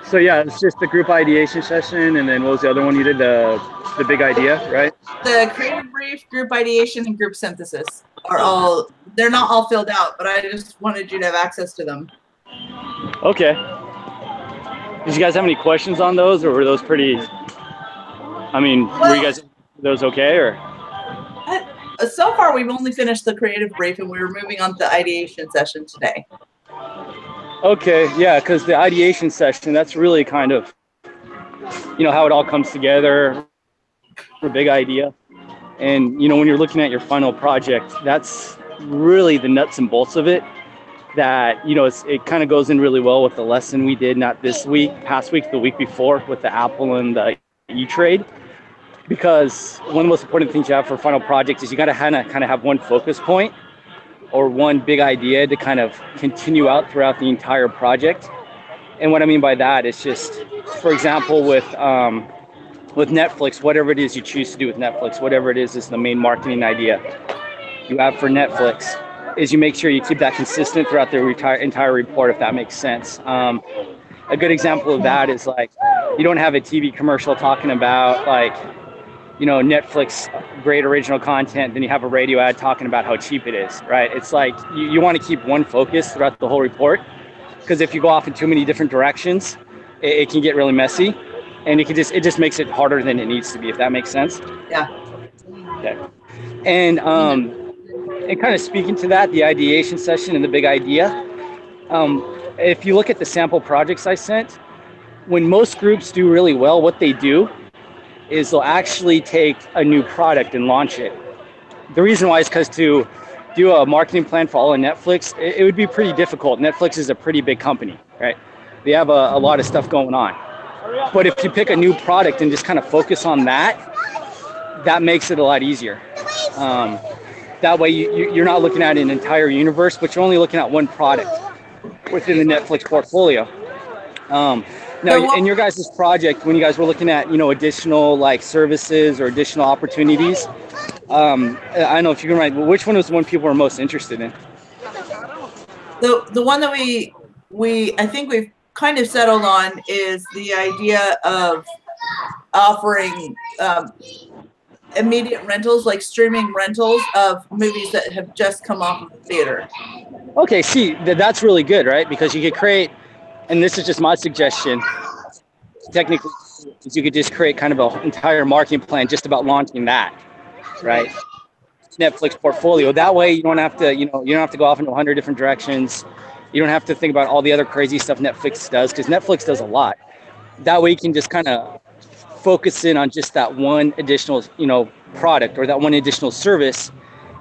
So yeah, it's just the group ideation session, and then what was the other one you did? The big idea, right? The creative brief, group ideation, and group synthesis are all, they're not all filled out, but I just wanted you to have access to them. Okay. Did you guys have any questions on those, or were those pretty? I mean, were you guys those okay, or? So far, we've only finished the creative brief, and we were moving on to the ideation session today. Okay, yeah, because the ideation session, that's really kind of, how it all comes together, a big idea. And, when you're looking at your final project, that's really the nuts and bolts of it. That, it kind of goes in really well with the lesson we did, not this week, past week, the week before, with the Apple and the E-Trade. Because one of the most important things you have for final project is you got to kind of have one focus point or one big idea to kind of continue out throughout the entire project. And what I mean by that is just, for example, with Netflix, whatever it is you choose to do with Netflix, whatever it is the main marketing idea you have for Netflix, is you make sure you keep that consistent throughout the entire report, if that makes sense. A good example of that is like, you don't have a TV commercial talking about like, Netflix, great original content, then you have a radio ad talking about how cheap it is, right? It's like you want to keep one focus throughout the whole report, because if you go off in too many different directions, it can get really messy, and it just makes it harder than it needs to be, if that makes sense. Yeah. Okay. And kind of speaking to that, the ideation session and the big idea, if you look at the sample projects I sent, when most groups do really well, what they do is they'll actually take a new product and launch it. The reason why is because to do a marketing plan for all of Netflix, it would be pretty difficult. Netflix is a pretty big company, right? They have a lot of stuff going on. But if you pick a new product and just kind of focus on that makes it a lot easier. That way you're not looking at an entire universe, but you're only looking at one product within the Netflix portfolio. Now, in your guys' project, when you guys were looking at, additional like services or additional opportunities, I don't know if you can write, which one was the one people were most interested in? The one that I think we've kind of settled on is the idea of offering immediate rentals, like streaming rentals of movies that have just come off of the theater. Okay, see, that's really good, right? Because you could create, and this is just my suggestion, technically, you could just create kind of an entire marketing plan just about launching that, right? Netflix portfolio. That way you don't have to, you don't have to go off into 100 different directions. You don't have to think about all the other crazy stuff Netflix does, because Netflix does a lot. That way you can just kind of focus in on just that one additional, product or that one additional service,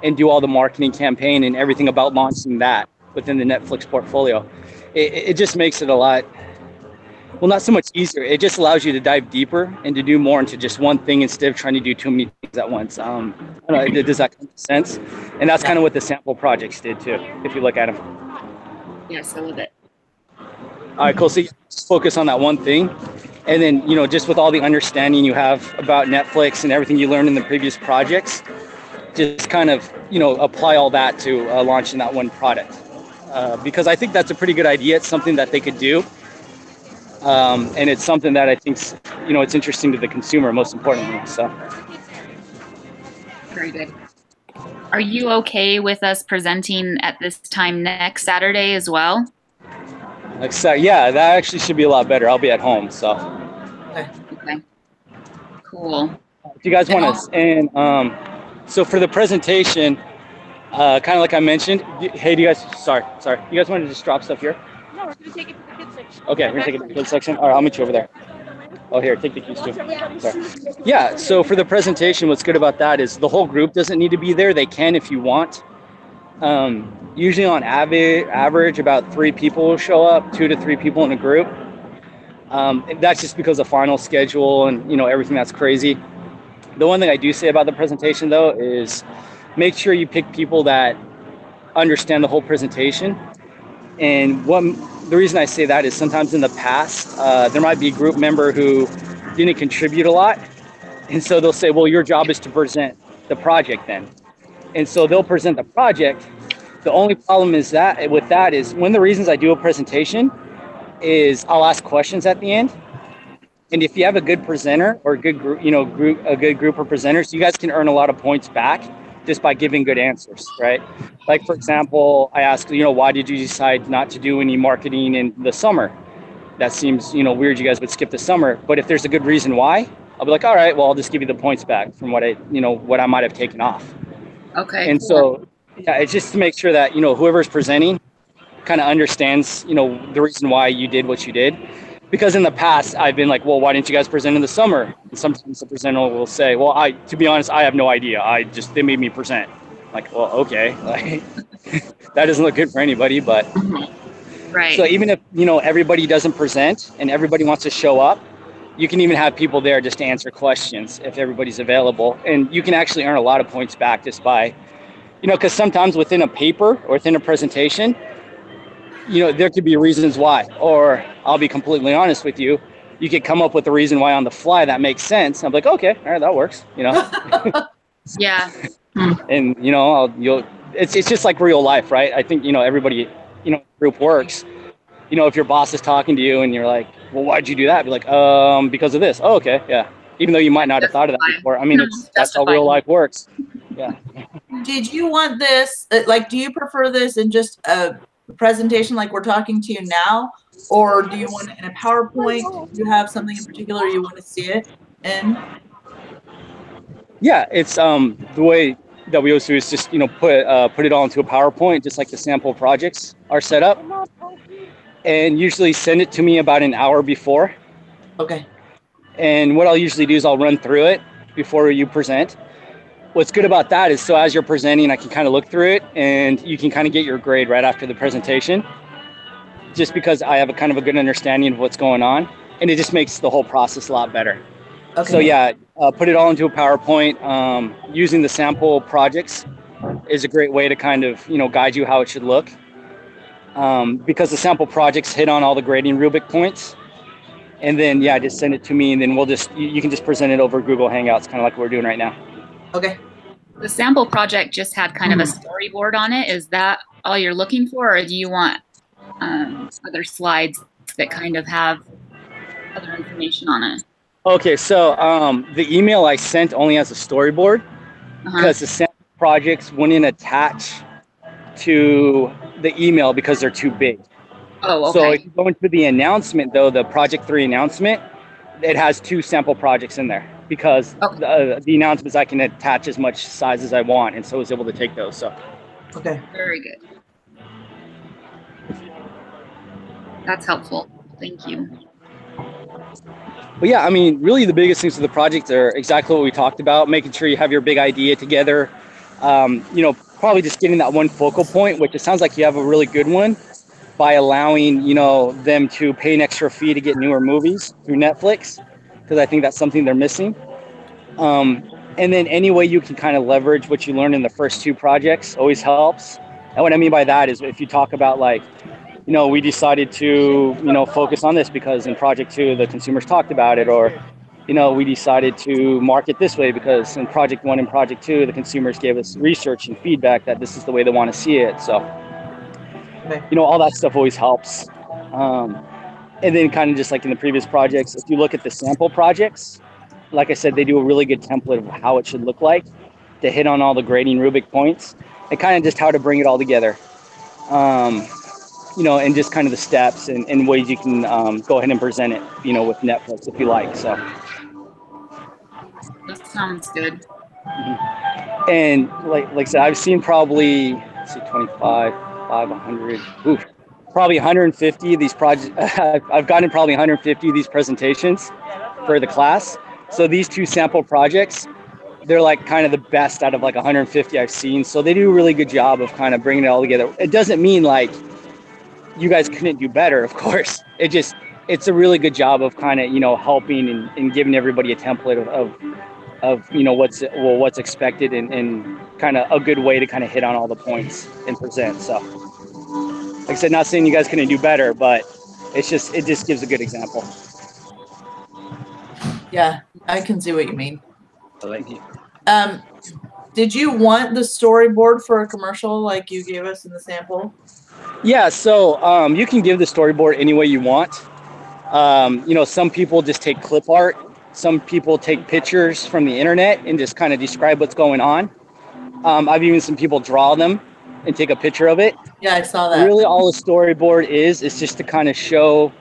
and do all the marketing campaign and everything about launching that within the Netflix portfolio. It just makes it a lot, well, not so much easier. It just allows you to dive deeper and to do more into just one thing instead of trying to do too many things at once. I don't know, does that make sense? And that's kind of what the sample projects did too, if you look at them. Yes, I love it. All right, cool. So you just focus on that one thing. And then, just with all the understanding you have about Netflix and everything you learned in the previous projects, just kind of, apply all that to launching that one product. Because I think that's a pretty good idea. It's something that they could do. And it's something that I think, it's interesting to the consumer, most importantly. So. Very good. Are you okay with us presenting at this time next Saturday as well? Yeah, that actually should be a lot better. I'll be at home, so. Okay. Cool. If you guys want to, and so for the presentation, kind of like I mentioned, hey, do you guys, sorry, you guys want to just drop stuff here? No, we're going to take it to the kids section. Okay, we're going to take it to the kids section. All right, I'll meet you over there. Oh, here, take the keys too. Sorry. Yeah, so for the presentation, what's good about that is the whole group doesn't need to be there. They can if you want. Usually on average, about 3 people will show up, 2 to 3 people in a group. That's just because of final schedule and, everything that's crazy. The one thing I do say about the presentation, though, is make sure you pick people that understand the whole presentation. And the reason I say that is sometimes in the past, there might be a group member who didn't contribute a lot. And so they'll say, well, your job is to present the project then. And so they'll present the project. The only problem is that with that is one of the reasons I do a presentation is I'll ask questions at the end. And if you have a good presenter or a good group, a good group of presenters, you guys can earn a lot of points back just by giving good answers, right? Like, for example, I asked, why did you decide not to do any marketing in the summer? That seems, weird you guys would skip the summer. But if there's a good reason why, I'll be like, all right, well, I'll just give you the points back from what I might have taken off. Okay. And cool. so, yeah, it's just to make sure that, whoever's presenting kind of understands, the reason why you did what you did. Because in the past, I've been like, well, why didn't you guys present in the summer? And sometimes the presenter will say, well, to be honest, I have no idea. They made me present. Like, well, okay. Like, that doesn't look good for anybody, but. Right. So even if, everybody doesn't present and everybody wants to show up, you can even have people there just to answer questions if everybody's available. And you can actually earn a lot of points back just by, because sometimes within a paper or within a presentation, there could be reasons why, or I'll be completely honest with you, you could come up with a reason why on the fly that makes sense. I'm like, okay, all right, that works, Yeah. And it's just like real life, right? I think everybody group works. If your boss is talking to you and you're like, well, why'd you do that? Be like, because of this. Oh, okay, yeah. Even though you might not have thought of that before. I mean, that's how real life works. Yeah. Did you want this, do you prefer this in just a presentation like we're talking to you now, or do you want it in a PowerPoint? Do you have something in particular you want to see it in? Yeah, it's the way that we always do is just put it all into a PowerPoint, just like the sample projects are set up, and usually send it to me about an hour before. Okay. And what I'll usually do is I'll run through it before you present. What's good about that is, so as you're presenting, I can kind of look through it and you can kind of get your grade right after the presentation, just because I have a kind of a good understanding of what's going on, and it just makes the whole process a lot better. Okay. So yeah, put it all into a PowerPoint. Using the sample projects is a great way to kind of, guide you how it should look. Because the sample projects hit on all the grading rubric points. And then, yeah, just send it to me, and then you can just present it over Google Hangouts, kind of like we're doing right now. Okay. The sample project just had kind of a storyboard on it. Is that all you're looking for, or do you want other slides that kind of have other information on it? Okay, so the email I sent only has a storyboard because the sample projects wouldn't attach to the email because they're too big. Oh, okay. So if you go into the announcement, though, the Project 3 announcement, it has 2 sample projects in there because the announcements I can attach as much size as I want, and so I was able to take those. So. Okay. Very good. That's helpful. Thank you. But yeah, I mean, really the biggest things of the project are exactly what we talked about, making sure you have your big idea together, probably just getting that one focal point, which it sounds like you have a really good one, by allowing, them to pay an extra fee to get newer movies through Netflix, because I think that's something they're missing. And then any way you can kind of leverage what you learned in the first 2 projects always helps. And what I mean by that is if you talk about like, we decided to, focus on this because in Project 2, the consumers talked about it, or, we decided to market this way because in Project 1 and Project 2, the consumers gave us research and feedback that this is the way they want to see it. So, all that stuff always helps. And then kind of just like in the previous projects, if you look at the sample projects, like I said, they do a really good template of how it should look like to hit on all the grading rubric points and kind of just how to bring it all together. And just kind of the steps and ways you can go ahead and present it, with Netflix if you like. So that sounds good. And like I said, I've seen probably 25, 100, probably 150 of these projects. I've gotten probably 150 of these presentations for the class. So these 2 sample projects, they're like kind of the best out of like 150 I've seen. So they do a really good job of kind of bringing it all together. It doesn't mean like you guys couldn't do better, of course. It's a really good job of kind of, helping and giving everybody a template of what's expected and kind of a good way to kind of hit on all the points and present. So like I said, not saying you guys couldn't do better, but it just gives a good example. Yeah, I can see what you mean. Thank you. Did you want the storyboard for a commercial like you gave us in the sample? Yeah, so you can give the storyboard any way you want. You know, some people just take clip art. Some people take pictures from the internet and just kind of describe what's going on. I've even seen people draw them and take a picture of it. Yeah, I saw that. Really, all the storyboard is just to kind of show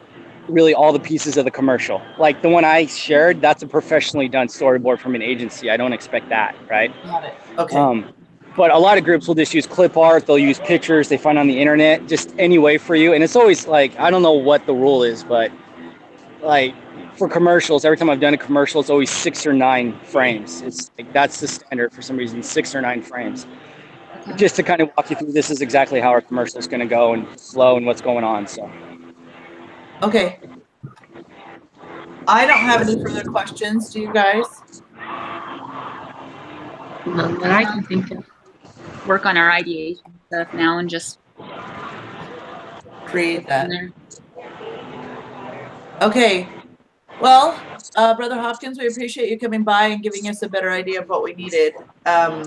really all the pieces of the commercial. Like the one I shared, that's a professionally done storyboard from an agency. I don't expect that, right? Got it. Okay. But a lot of groups will just use clip art. They'll use pictures they find on the internet, just any way for you. And it's always like, I don't know what the rule is, but like for commercials, every time I've done a commercial, it's always 6 or 9 frames. It's like, that's the standard for some reason, 6 or 9 frames. Just to kind of walk you through, this is exactly how our commercial is going to go and flow and what's going on. So. Okay. I don't have any further questions. Do you guys? None that I can think of. Work on our ideation stuff now and just Create that. there. Okay. Well, Brother Hopkins, we appreciate you coming by and giving us a better idea of what we needed. I'm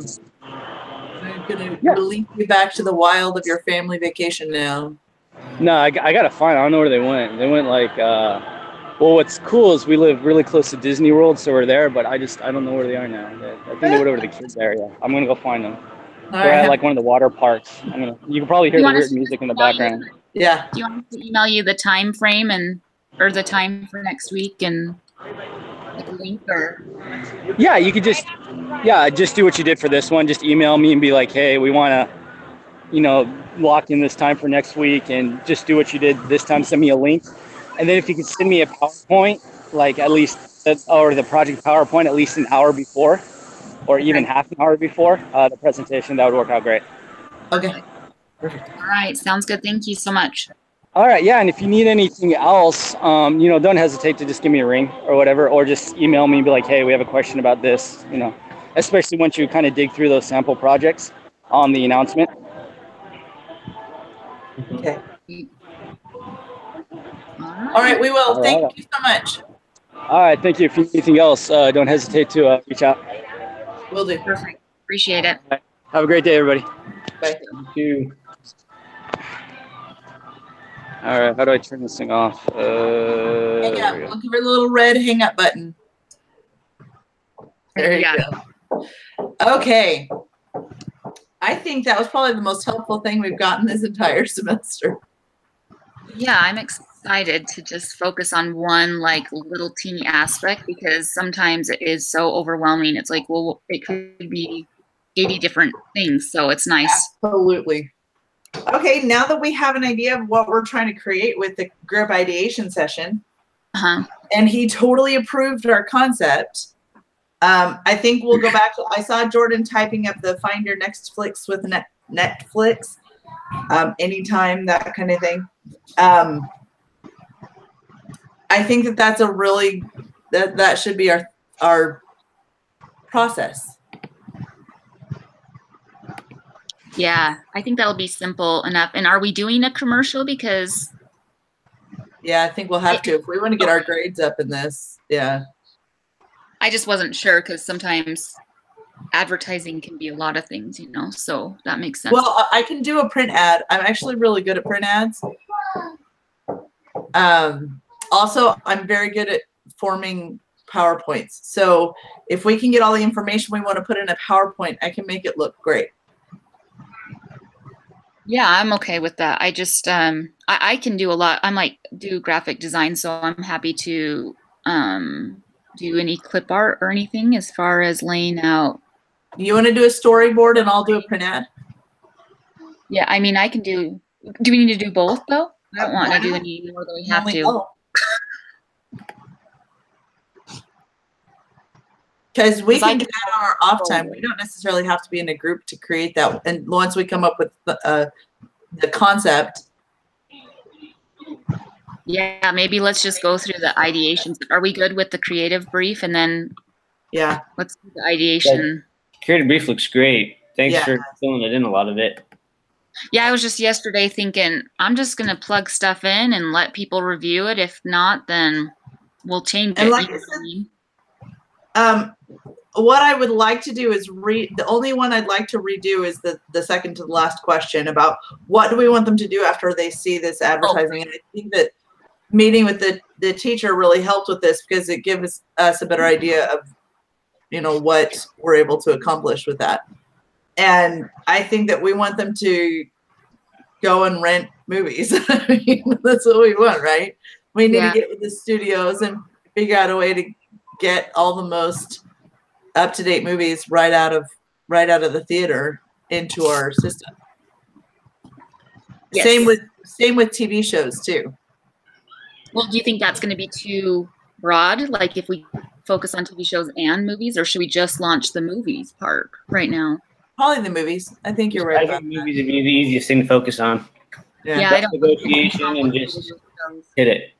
going to release you back to the wild of your family vacation now. No, I got to find. I don't know where they went. They went like, well, what's cool is we live really close to Disney World, so we're there, but I don't know where they are now. I think they went over to the kids area. I'm going to go find them. They're at like one of the water parks. You can probably hear the weird music in the background. Yeah. Do you want us to email you the time frame or the time for next week and like a link or? Yeah, you could just do what you did for this one. Just email me and be like, hey, we want to, lock in this time for next week, and just do what you did this time. Send me a link, and then if you could send me a PowerPoint, like at least, or the project PowerPoint at least an hour before, or even half an hour before the presentation, that would work out great. Okay. Perfect. All right, sounds good. Thank you so much. All right, yeah, and if you need anything else, don't hesitate to just give me a ring or whatever, or just email me and be like, hey, we have a question about this, especially once you kind of dig through those sample projects on the announcement. Okay. All right, we will. Thank you so much. All right, thank you. If you need anything else, don't hesitate to reach out. Will do. Perfect. Appreciate it. Right. Have a great day, everybody. Bye. Thank you. All right, how do I turn this thing off? Hang up. Look for the little red hang up button. There you go. Okay. I think that was probably the most helpful thing we've gotten this entire semester. Yeah, I'm excited to just focus on one like little teeny aspect, because sometimes it is so overwhelming. It's like, well, it could be 80 different things. So it's nice. Absolutely. Okay, now that we have an idea of what we're trying to create with the group ideation session, and he totally approved our concept, I think we'll go back to, I saw Jordan typing up the find your next flicks with Netflix, anytime, that kind of thing. I think that that's a really, that should be our process. Yeah, I think that'll be simple enough. And are we doing a commercial? Because yeah, I think we'll have to if we want to get our grades up in this. Yeah. I just wasn't sure, because sometimes advertising can be a lot of things, so that makes sense. Well, I can do a print ad. I'm actually really good at print ads. Also, I'm very good at forming PowerPoints. So if we can get all the information we want to put in a PowerPoint, I can make it look great. Yeah, I'm okay with that. I just, I can do a lot. do graphic design, so I'm happy to do any clip art or anything as far as laying out. You want to do a storyboard and I'll do a print ad? Yeah, I mean, I can do we need to do both though? I don't want to do any more than we have to. Because we can do that on our off time. We don't necessarily have to be in a group to create that. And once we come up with the concept. Yeah, maybe let's just go through the ideations. Are we good with the creative brief? And then let's do the ideation. Creative brief looks great. Thanks for filling it in, a lot of it. Yeah, I was just yesterday thinking, I'm just going to plug stuff in and let people review it. If not, then we'll change it. And like I said, what I would like to do is the only one I'd like to redo is the second to the last question about what do we want them to do after they see this advertising. And I think that meeting with the teacher really helped with this because it gives us a better idea of, you know, what we're able to accomplish with that. And I think that we want them to go and rent movies. I mean, that's what we want, right? We need to get with the studios and figure out a way to get all the most up-to-date movies right out of the theater into our system. Yes. Same with TV shows too. Well, do you think that's going to be too broad? Like if we focus on TV shows and movies, or should we just launch the movies part right now? Probably the movies. I think you're right. I think movies would be the easiest thing to focus on. Yeah, I don't negotiation and just hit it.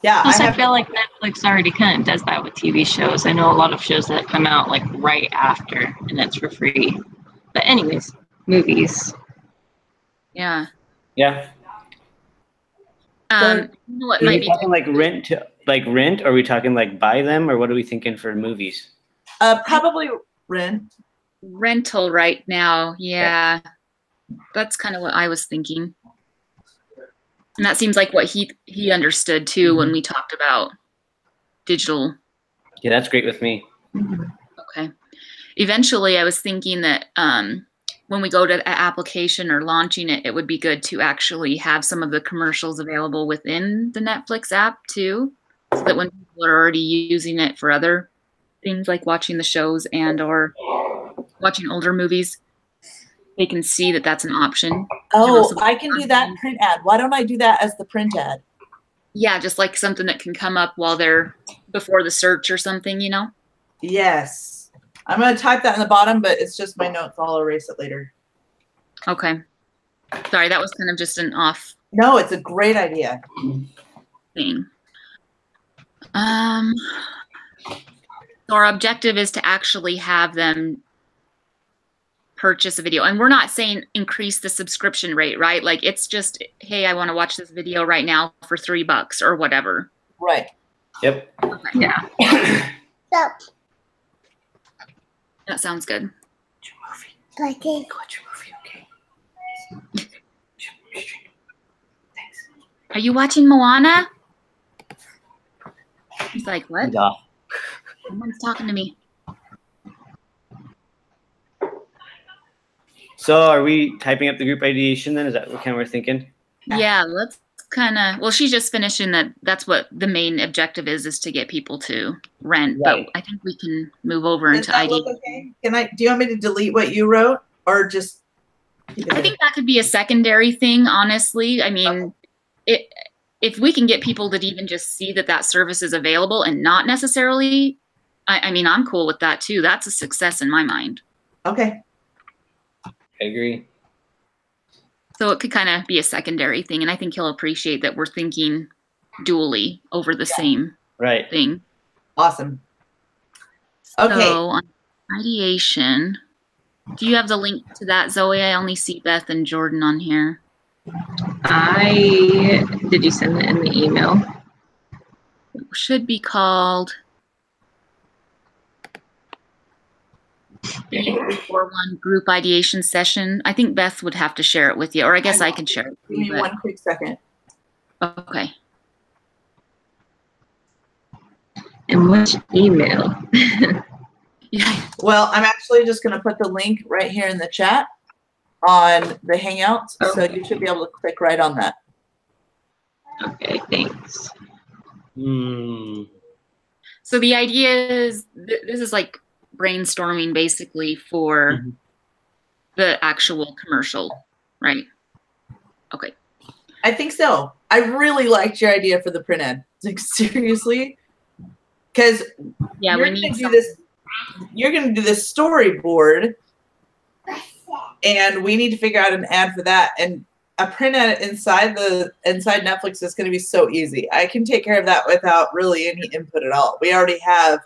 Yeah, Plus, I feel like Netflix already kind of does that with TV shows. I know a lot of shows that come out like right after, and that's for free. But anyways, movies. Yeah. Yeah. You know what Are might we be talking like rent? Or are we talking like buy them, or what are we thinking for movies? probably rent. rental right now. Yeah. That's kind of what I was thinking. And that seems like what he understood too when we talked about digital. Yeah, that's great with me. Okay. Eventually, I was thinking that when we go to an application or launching it, it would be good to actually have some of the commercials available within the Netflix app too, so that when people are already using it for other things like watching the shows and or watching older movies, they can see that that's an option. Oh, I can do that print ad. Why don't I do that as the print ad? Yeah, just like something that can come up while they're before the search or something, you know? Yes. I'm going to type that in the bottom, but it's just my notes. I'll erase it later. Okay. Sorry, that was kind of just an off No, it's a great idea. thing. So our objective is to actually have them purchase a video. And we're not saying increase the subscription rate, right? Like it's just, hey, I want to watch this video right now for $3 or whatever. Right. Yep. Okay. Yeah. That sounds good. Are you watching Moana? He's like, what? Yeah. Someone's talking to me. So are we typing up the group ideation then? Is that what kind of we're thinking? Yeah, let's kind of, well, she's just finishing that. That's what the main objective is to get people to rent. Right. But I think we can move over Does into that ID. look okay? Do you want me to delete what you wrote or just keep it I in? think that could be a secondary thing, honestly. I mean, if we can get people to even just see that that service is available and not necessarily, I mean, I'm cool with that too. That's a success in my mind. Okay. I agree. So it could kind of be a secondary thing. And I think he'll appreciate that we're thinking dually over the same Right. thing. Awesome. Okay. So on ideation, do you have the link to that, Zoe? I only see Beth and Jordan on here. Did you send it in the email? It should be called B341 group ideation session. I think Beth would have to share it with you, or I guess I can share it with Give you. me one quick second. Okay. And which email? Yeah. Well, I'm actually just going to put the link right here in the chat on the Hangouts, so you should be able to click right on that. Okay, thanks. So the idea is, this is like brainstorming basically for the actual commercial, right? Okay. I think so. I really liked your idea for the print ad. Like seriously, because Yeah, you're we going need to do this. You're going to do this storyboard, and we need to figure out an ad for that. And a print ad inside Netflix is going to be so easy. I can take care of that without really any input at all. We already have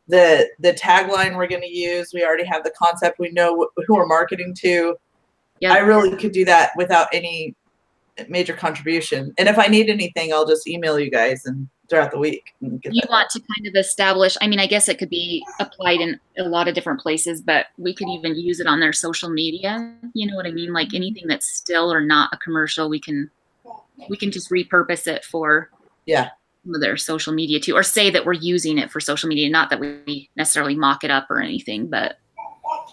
the tagline we're going to use. We already have the concept. We know who we're marketing to. Yeah. I really could do that without any major contribution. And if I need anything, I'll just email you guys and throughout the week. You want to kind of establish, I mean, I guess it could be applied in a lot of different places, but we could even use it on their social media. You know what I mean? Like anything that's still or not a commercial, we can just repurpose it for some of their social media too, or say that we're using it for social media, not that we necessarily mock it up or anything, but.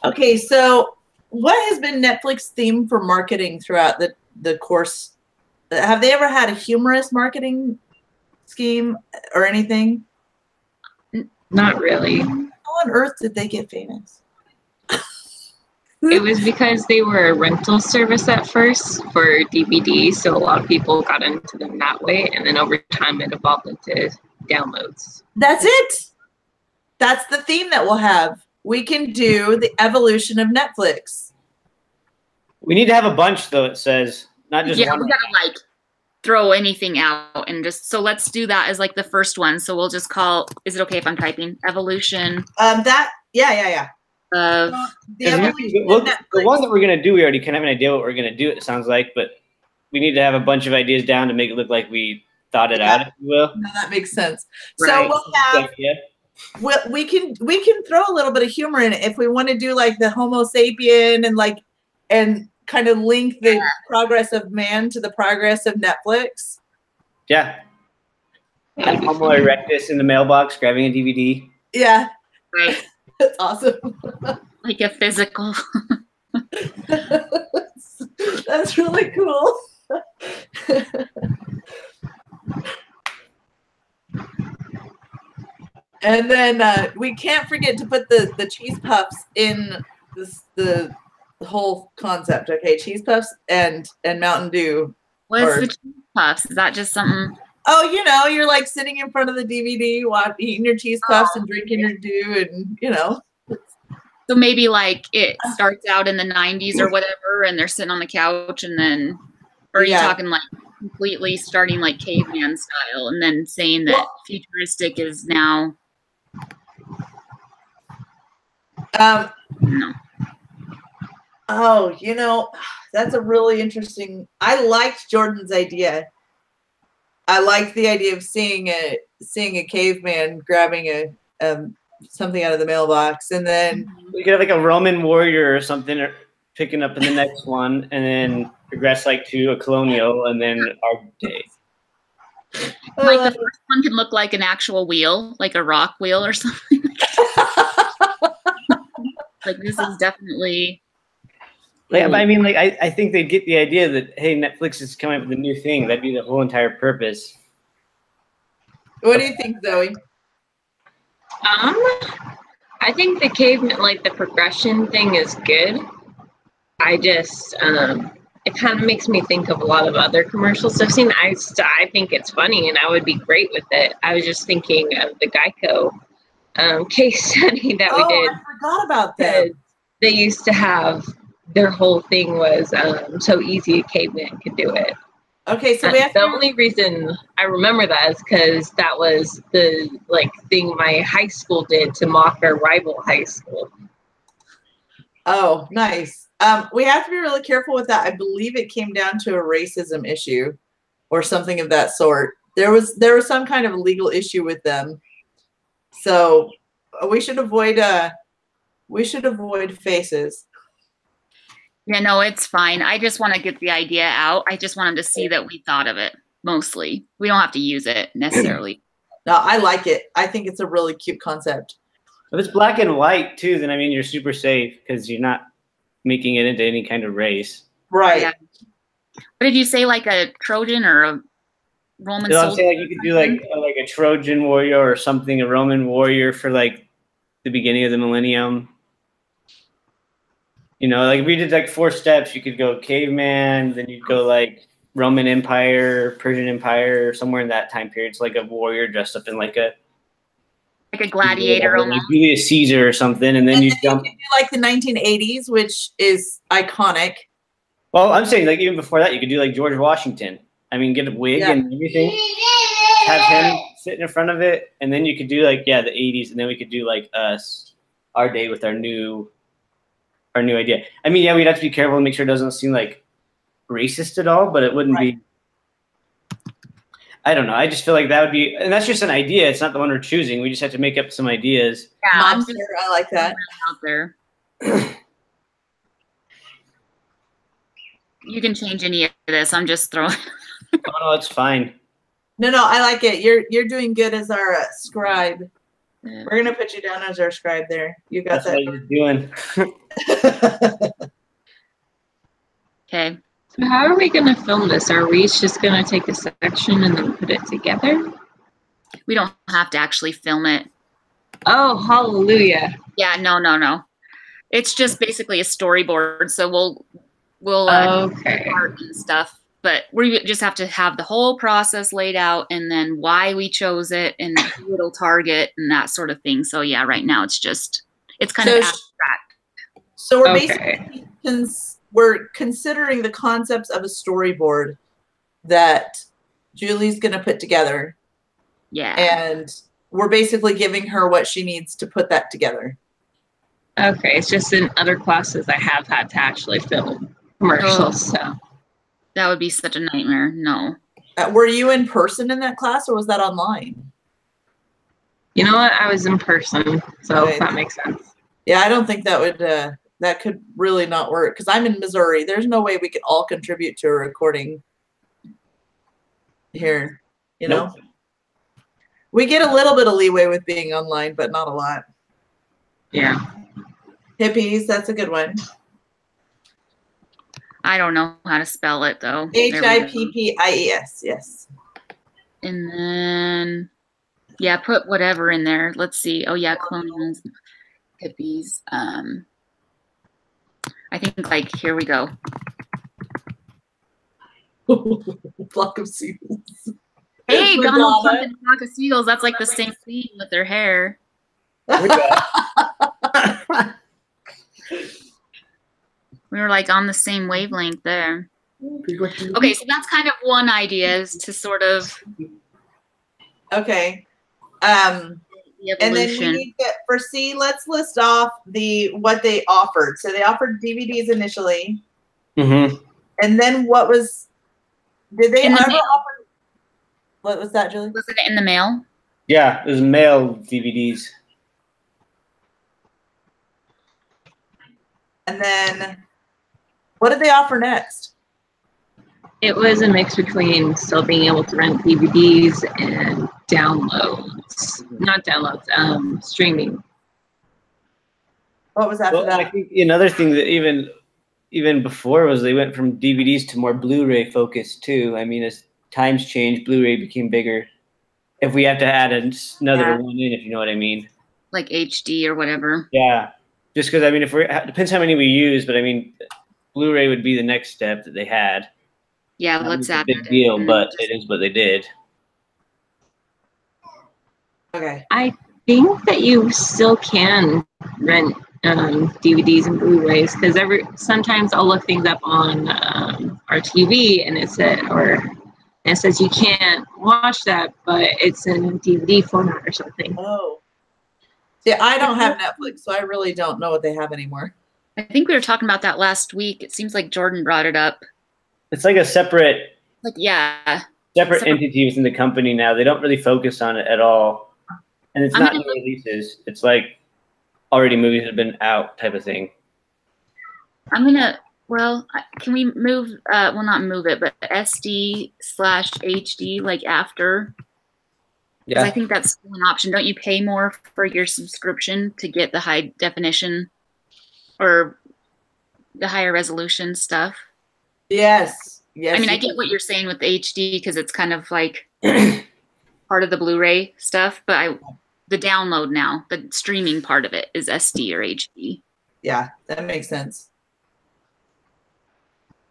Okay, so what has been Netflix theme for marketing throughout the course? Have they ever had a humorous marketing scheme or anything? Not really. How on earth did they get famous? It was because they were a rental service at first for DVD, so a lot of people got into them that way, and then over time it evolved into downloads. That's it. That's the theme that we'll have. We can do the evolution of Netflix. We need to have a bunch, though, it says. Not just one. We gotta like throw anything out and just, so let's do that as like the first one. So we'll just call, is it okay if I'm typing evolution? Yeah. Of The evolution of Netflix. The one that we're going to do, we already kind of have an idea what we're going to do, it sounds like, but we need to have a bunch of ideas down to make it look like we thought it out, if you will. No, that makes sense. Right. So we'll have, we can throw a little bit of humor in it if we want to do like the Homo sapien and kind of link the progress of man to the progress of Netflix. Yeah. Homo erectus in the mailbox grabbing a DVD. Yeah. Right. That's awesome. Like a physical. That's really cool. And then we can't forget to put the cheese puffs in the whole concept. Okay, cheese puffs and Mountain Dew. What's the cheese puffs? Is that just something? Oh, you're like sitting in front of the DVD, eating your cheese puffs and drinking your dew, and So maybe like it starts out in the 90s or whatever, and they're sitting on the couch, and then, or are you talking like completely starting like caveman style, and then saying that futuristic is now? No. Oh, that's a really interesting. I liked Jordan's idea. I liked the idea of seeing a caveman grabbing something out of the mailbox, and then we could have like a Roman warrior or something picking up in the next one, and then progress like to a colonial, and then our day. Like the first one can look like an actual wheel, like a rock wheel or something. Like this is definitely. Like, I mean, like I think they get the idea that hey, Netflix is coming up with a new thing. That'd be the whole entire purpose. What do you think, Zoe? I think the caveman, like the progression thing, is good. I just it kind of makes me think of a lot of other commercials I've seen. I think it's funny, and I would be great with it. I was just thinking of the Geico case study that we did. I forgot about that. They used to have. Their whole thing was so easy a caveman could do it. Okay, so the only reason I remember that is because that was the thing my high school did to mock our rival high school. Oh, nice. We have to be really careful with that. I believe it came down to a racism issue or something of that sort. There was some kind of legal issue with them. So we should avoid faces. Yeah, no, it's fine. I just want to get the idea out. I just want them to see that we thought of it, mostly. We don't have to use it necessarily. No, I like it. I think it's a really cute concept. If it's black and white, too, then, I mean, you're super safe because you're not making it into any kind of race. Right. Yeah. What did you say, like a Trojan or a Roman soldier? I'm saying, like, you could do, like a Trojan warrior or something, a Roman warrior for, like, the beginning of the millennium. Like if we did like 4 steps, you could go caveman, then you'd go like Roman Empire, Persian Empire, somewhere in that time period. It's like a warrior dressed up in like a gladiator, like Julius Caesar or something, and then you jump. You could do like the 1980s, which is iconic. Well, I'm saying like even before that, you could do like George Washington. I mean, get a wig and everything, have him sitting in front of it, and then you could do like the 80s, and then we could do like our day with our new idea. I mean, we'd have to be careful and make sure it doesn't seem like racist at all, but it wouldn't be. I don't know. I just feel like that would be, and that's just an idea. It's not the one we're choosing. We just have to make up some ideas. Yeah, I'm just Monster, I like that. out there. You can change any of this. I'm just throwing. Oh no, it's fine. No, I like it. You're doing good as our scribe. We're gonna put you down as our scribe there. You got That's what you're doing. that. Okay. So how are we going to film this? Are we just going to take a section and then put it together? We don't have to actually film it. Oh, hallelujah. Yeah, no. It's just basically a storyboard. So we'll Okay. art and stuff, but we just have to have the whole process laid out and then why we chose it and who it'll target and that sort of thing. So yeah, right now it's kind of abstract. So we're Okay. basically we're considering the concepts of a storyboard that Julie's going to put together. Yeah. And we're basically giving her what she needs to put that together. Okay. It's just in other classes I have had to actually film commercials. So That would be such a nightmare. No. Were you in person in that class or was that online? you know what? I was in person, so Okay. that makes sense. Yeah, I don't think that would that could really not work because I'm in Missouri. There's no way we could all contribute to a recording here. You know, we get a little bit of leeway with being online, but not a lot. Yeah. Hippies, that's a good one. I don't know how to spell it though. There we go. HIPPIES. Yes. And then, yeah, put whatever in there. Let's see. Oh yeah, colonials, hippies. I think like here we go. Flock of seagulls. Hey, Madonna. Donald Trump and flock of seagulls. That's like the same thing with their hair. We were like on the same wavelength there. Okay, so that's kind of one idea is to sort of Okay. the And then we evolution. need to, for C, let's list off what they offered. So they offered DVDs initially. Mm-hmm. And then did they In the ever mail. offer, what was that, Julie? Was it in the mail? Yeah, there's mail DVDs. And then what did they offer next? It was a mix between still being able to rent DVDs and downloads. Not downloads, streaming. What was after Well, I that? think another thing that even before was they went from DVDs to more Blu-ray focused too. I mean, as times changed, Blu-ray became bigger. If we have to add another Yeah. one in, if you know what I mean. Like HD or whatever. Yeah, just because I mean, depends how many we use, but I mean, Blu-ray would be the next step that they had. Yeah, Not let's a add big it deal, in. but it is what they did. Okay. I think that you still can rent DVDs and Blu-rays because sometimes I'll look things up on our TV and it says you can't watch that, but it's in DVD format or something. Oh. See, I don't have Netflix, so I really don't know what they have anymore. I think we were talking about that last week. It seems like Jordan brought it up. It's like a separate Like, yeah. separate entity within the company now. They don't really focus on it at all, and it's I'm not gonna new releases. It's like already movies have been out type of thing. Can we move, well, not move it, but SD/HD, like after? Because I think that's an option. Don't you pay more for your subscription to get the high definition or the higher resolution stuff? Yes. Yes. I mean, you I get can. what you're saying with the HD because it's kind of like part of the Blu-ray stuff, but the download now, the streaming part of it is SD or HD. Yeah, that makes sense.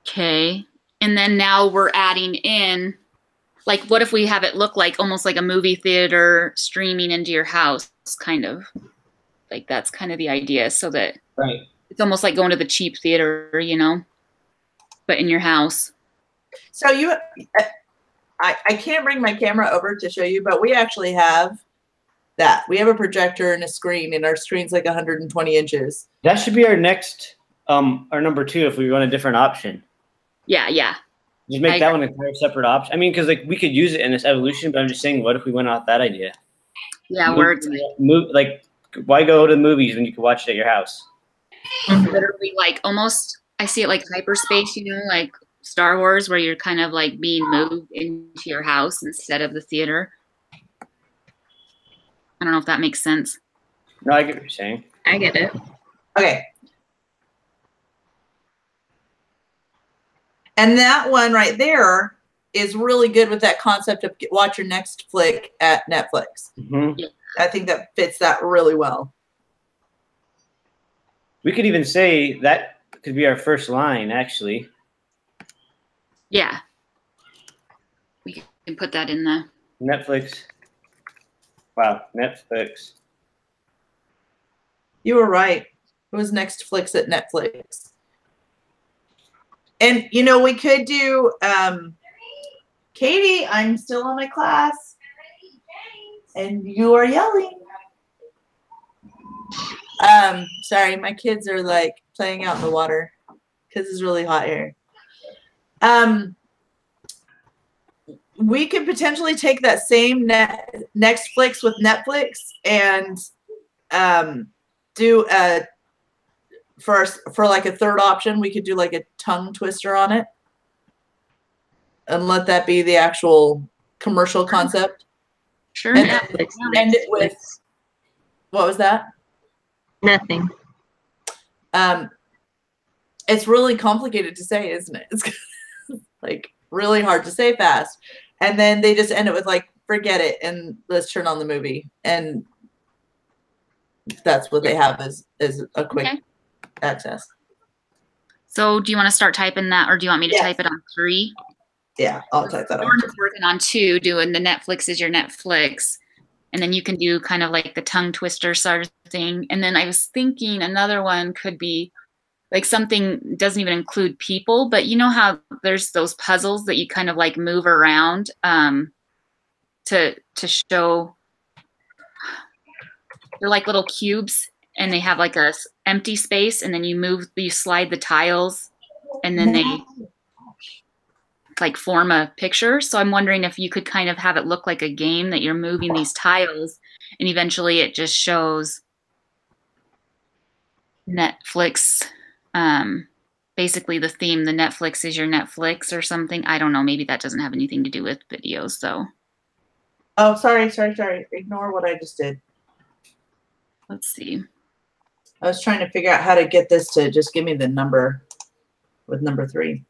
Okay. And then now we're adding in, like, what if we have it look like almost like a movie theater streaming into your house, kind of? Like, that's kind of the idea, so that Right. it's almost like going to the cheap theater, you know, but in your house. So I can't bring my camera over to show you, but we actually have that. We have a projector and a screen, and our screen's like 120 inches. That should be our next, our number 2 if we run a different option. Yeah. Just make that one an entire separate option. I mean, because like we could use it in this evolution, but I'm just saying, what if we went off that idea? Yeah, where it's like, why go to the movies when you can watch it at your house? literally like almost, I see it like hyperspace, you know, like Star Wars, where you're kind of like being moved into your house instead of the theater. I don't know if that makes sense. No, I get what you're saying. I get it. Okay. And that one right there is really good with that concept of watch your next flick at Netflix. Mm-hmm. I think that fits that really well. We could even say that could be our first line, actually. Yeah. We can put that in the Netflix. Wow, Netflix. You were right. It was next flicks at Netflix. And, you know, we could do, Katie, I'm still on my class. And you are yelling. Sorry, my kids are like playing out in the water because it's really hot here. We could potentially take that same next flicks with Netflix and do a for like a third option. We could do like a tongue twister on it and let that be the actual commercial concept. sure. And Yeah. end it with, what was that? Nothing. It's really complicated to say, isn't it? It's like really hard to say fast. And then they just end it with like, forget it, and let's turn on the movie. And that's what they have as a quick access. So do you want to start typing that, or do you want me to Yes. type it on 3? Yeah, I'll type that on. Jordan's working on 2, doing the Netflix is your Netflix. And then you can do kind of like the tongue twister sort of thing. And then I was thinking another one could be like something doesn't even include people, but you know how there's those puzzles that you kind of like move around to show, they're like little cubes and they have like a empty space, and then you slide the tiles and then they like form a picture. So I'm wondering if you could kind of have it look like a game that you're moving these tiles and eventually it just shows Netflix, basically the theme, the Netflix is your Netflix or something. I don't know. Maybe that doesn't have anything to do with videos though. Oh, sorry. Ignore what I just did. Let's see. I was trying to figure out how to get this to just give me the number with number 3.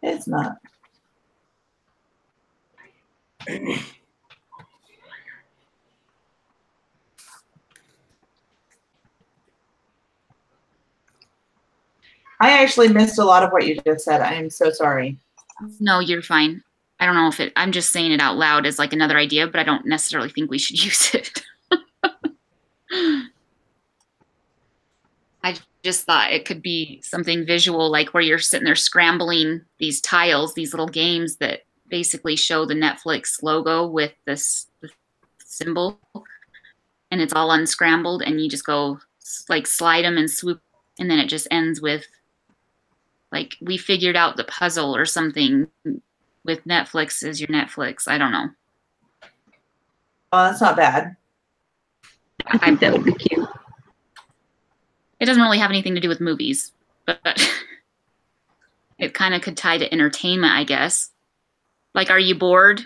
It's not. I actually missed a lot of what you just said. I am so sorry. No, you're fine. I don't know if I'm just saying it out loud as like another idea, but I don't necessarily think we should use it. I just thought it could be something visual, like where you're sitting there scrambling these tiles, these little games that basically show the Netflix logo with this symbol, and it's all unscrambled, and you just go like slide them and swoop, and then it just ends with like we figured out the puzzle or something with Netflix is your Netflix. I don't know. Oh, that's not bad. I think that would be cute. It doesn't really have anything to do with movies, but it kind of could tie to entertainment, I guess. Like, are you bored?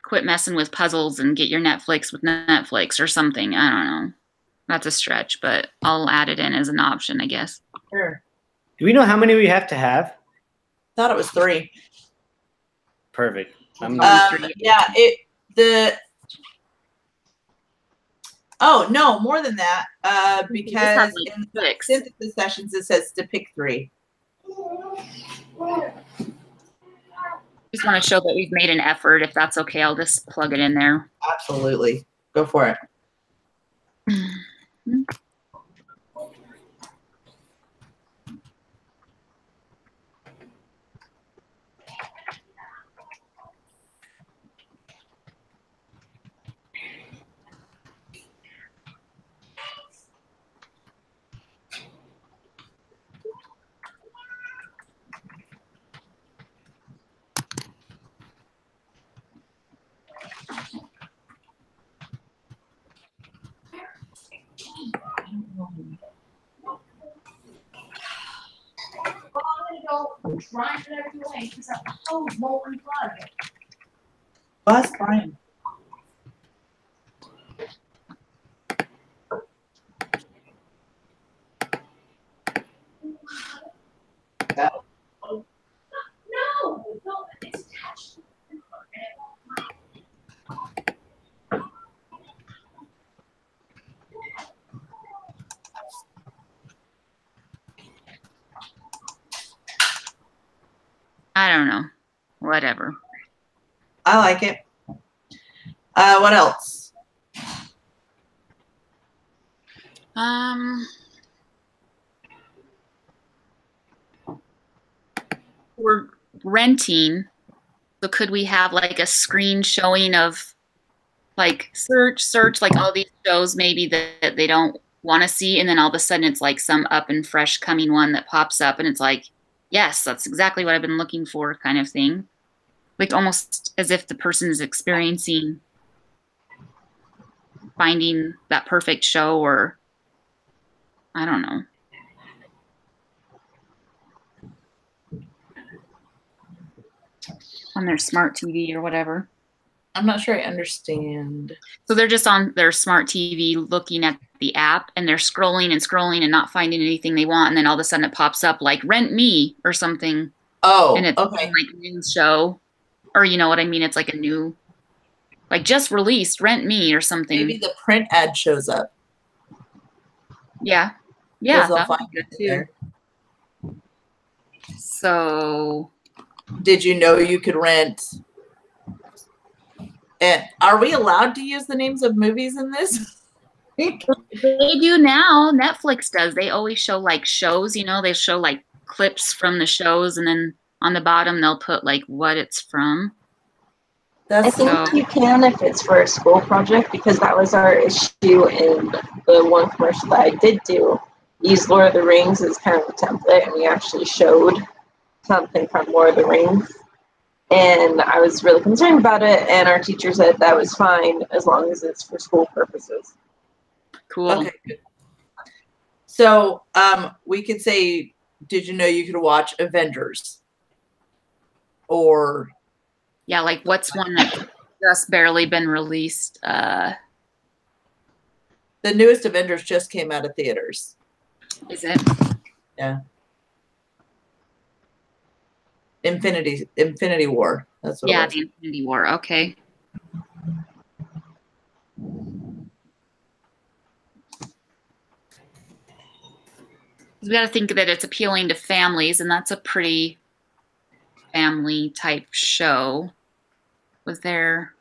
Quit messing with puzzles and get your Netflix with Netflix or something. I don't know. That's a stretch, but I'll add it in as an option, I guess. Sure. Do we know how many we have to have? Thought it was 3. Perfect. Yeah, oh no, more than that. Because like in 6. synthesis sessions it says to pick 3. Just want to show that we've made an effort. If that's okay, I'll just plug it in there. Absolutely. Go for it. Bus Brian. I don't know. Whatever. I like it. What else? We're renting, so could we have like a screen showing of like search like all these shows maybe that they don't want to see, and then all of a sudden it's like some up and fresh coming one that pops up and it's like, yes, that's exactly what I've been looking for, kind of thing. Like almost as if the person is experiencing finding that perfect show, or I don't know. On their smart TV or whatever. I'm not sure I understand. So they're just on their smart TV looking at the app and they're scrolling and not finding anything they want. And then all of a sudden it pops up like Rent Me or something. Oh, and it's okay. like a news show, or you know what I mean? It's like a new, like just released Rent Me or something. Maybe the print ad shows up. Yeah. Yeah. They'll That would find be good it too. there. So Did you know you could rent? And are we allowed to use the names of movies in this? they do now. Netflix does. They always show like shows, you know, they show like clips from the shows, and then on the bottom they'll put like what it's from. I think you can if it's for a school project, because that was our issue in the one commercial that I did do. We used Lord of the Rings as kind of a template, and we actually showed something from Lord of the Rings. And I was really concerned about it, and our teacher said that was fine as long as it's for school purposes. Cool. Okay, good. So we could say, did you know you could watch Avengers? Or yeah, like what's one that's just barely been released? The newest Avengers just came out of theaters. Is it? Yeah. Infinity War. That's what yeah, it was. the Infinity War. Okay. We got to think that it's appealing to families, and that's a pretty family type show. Was there?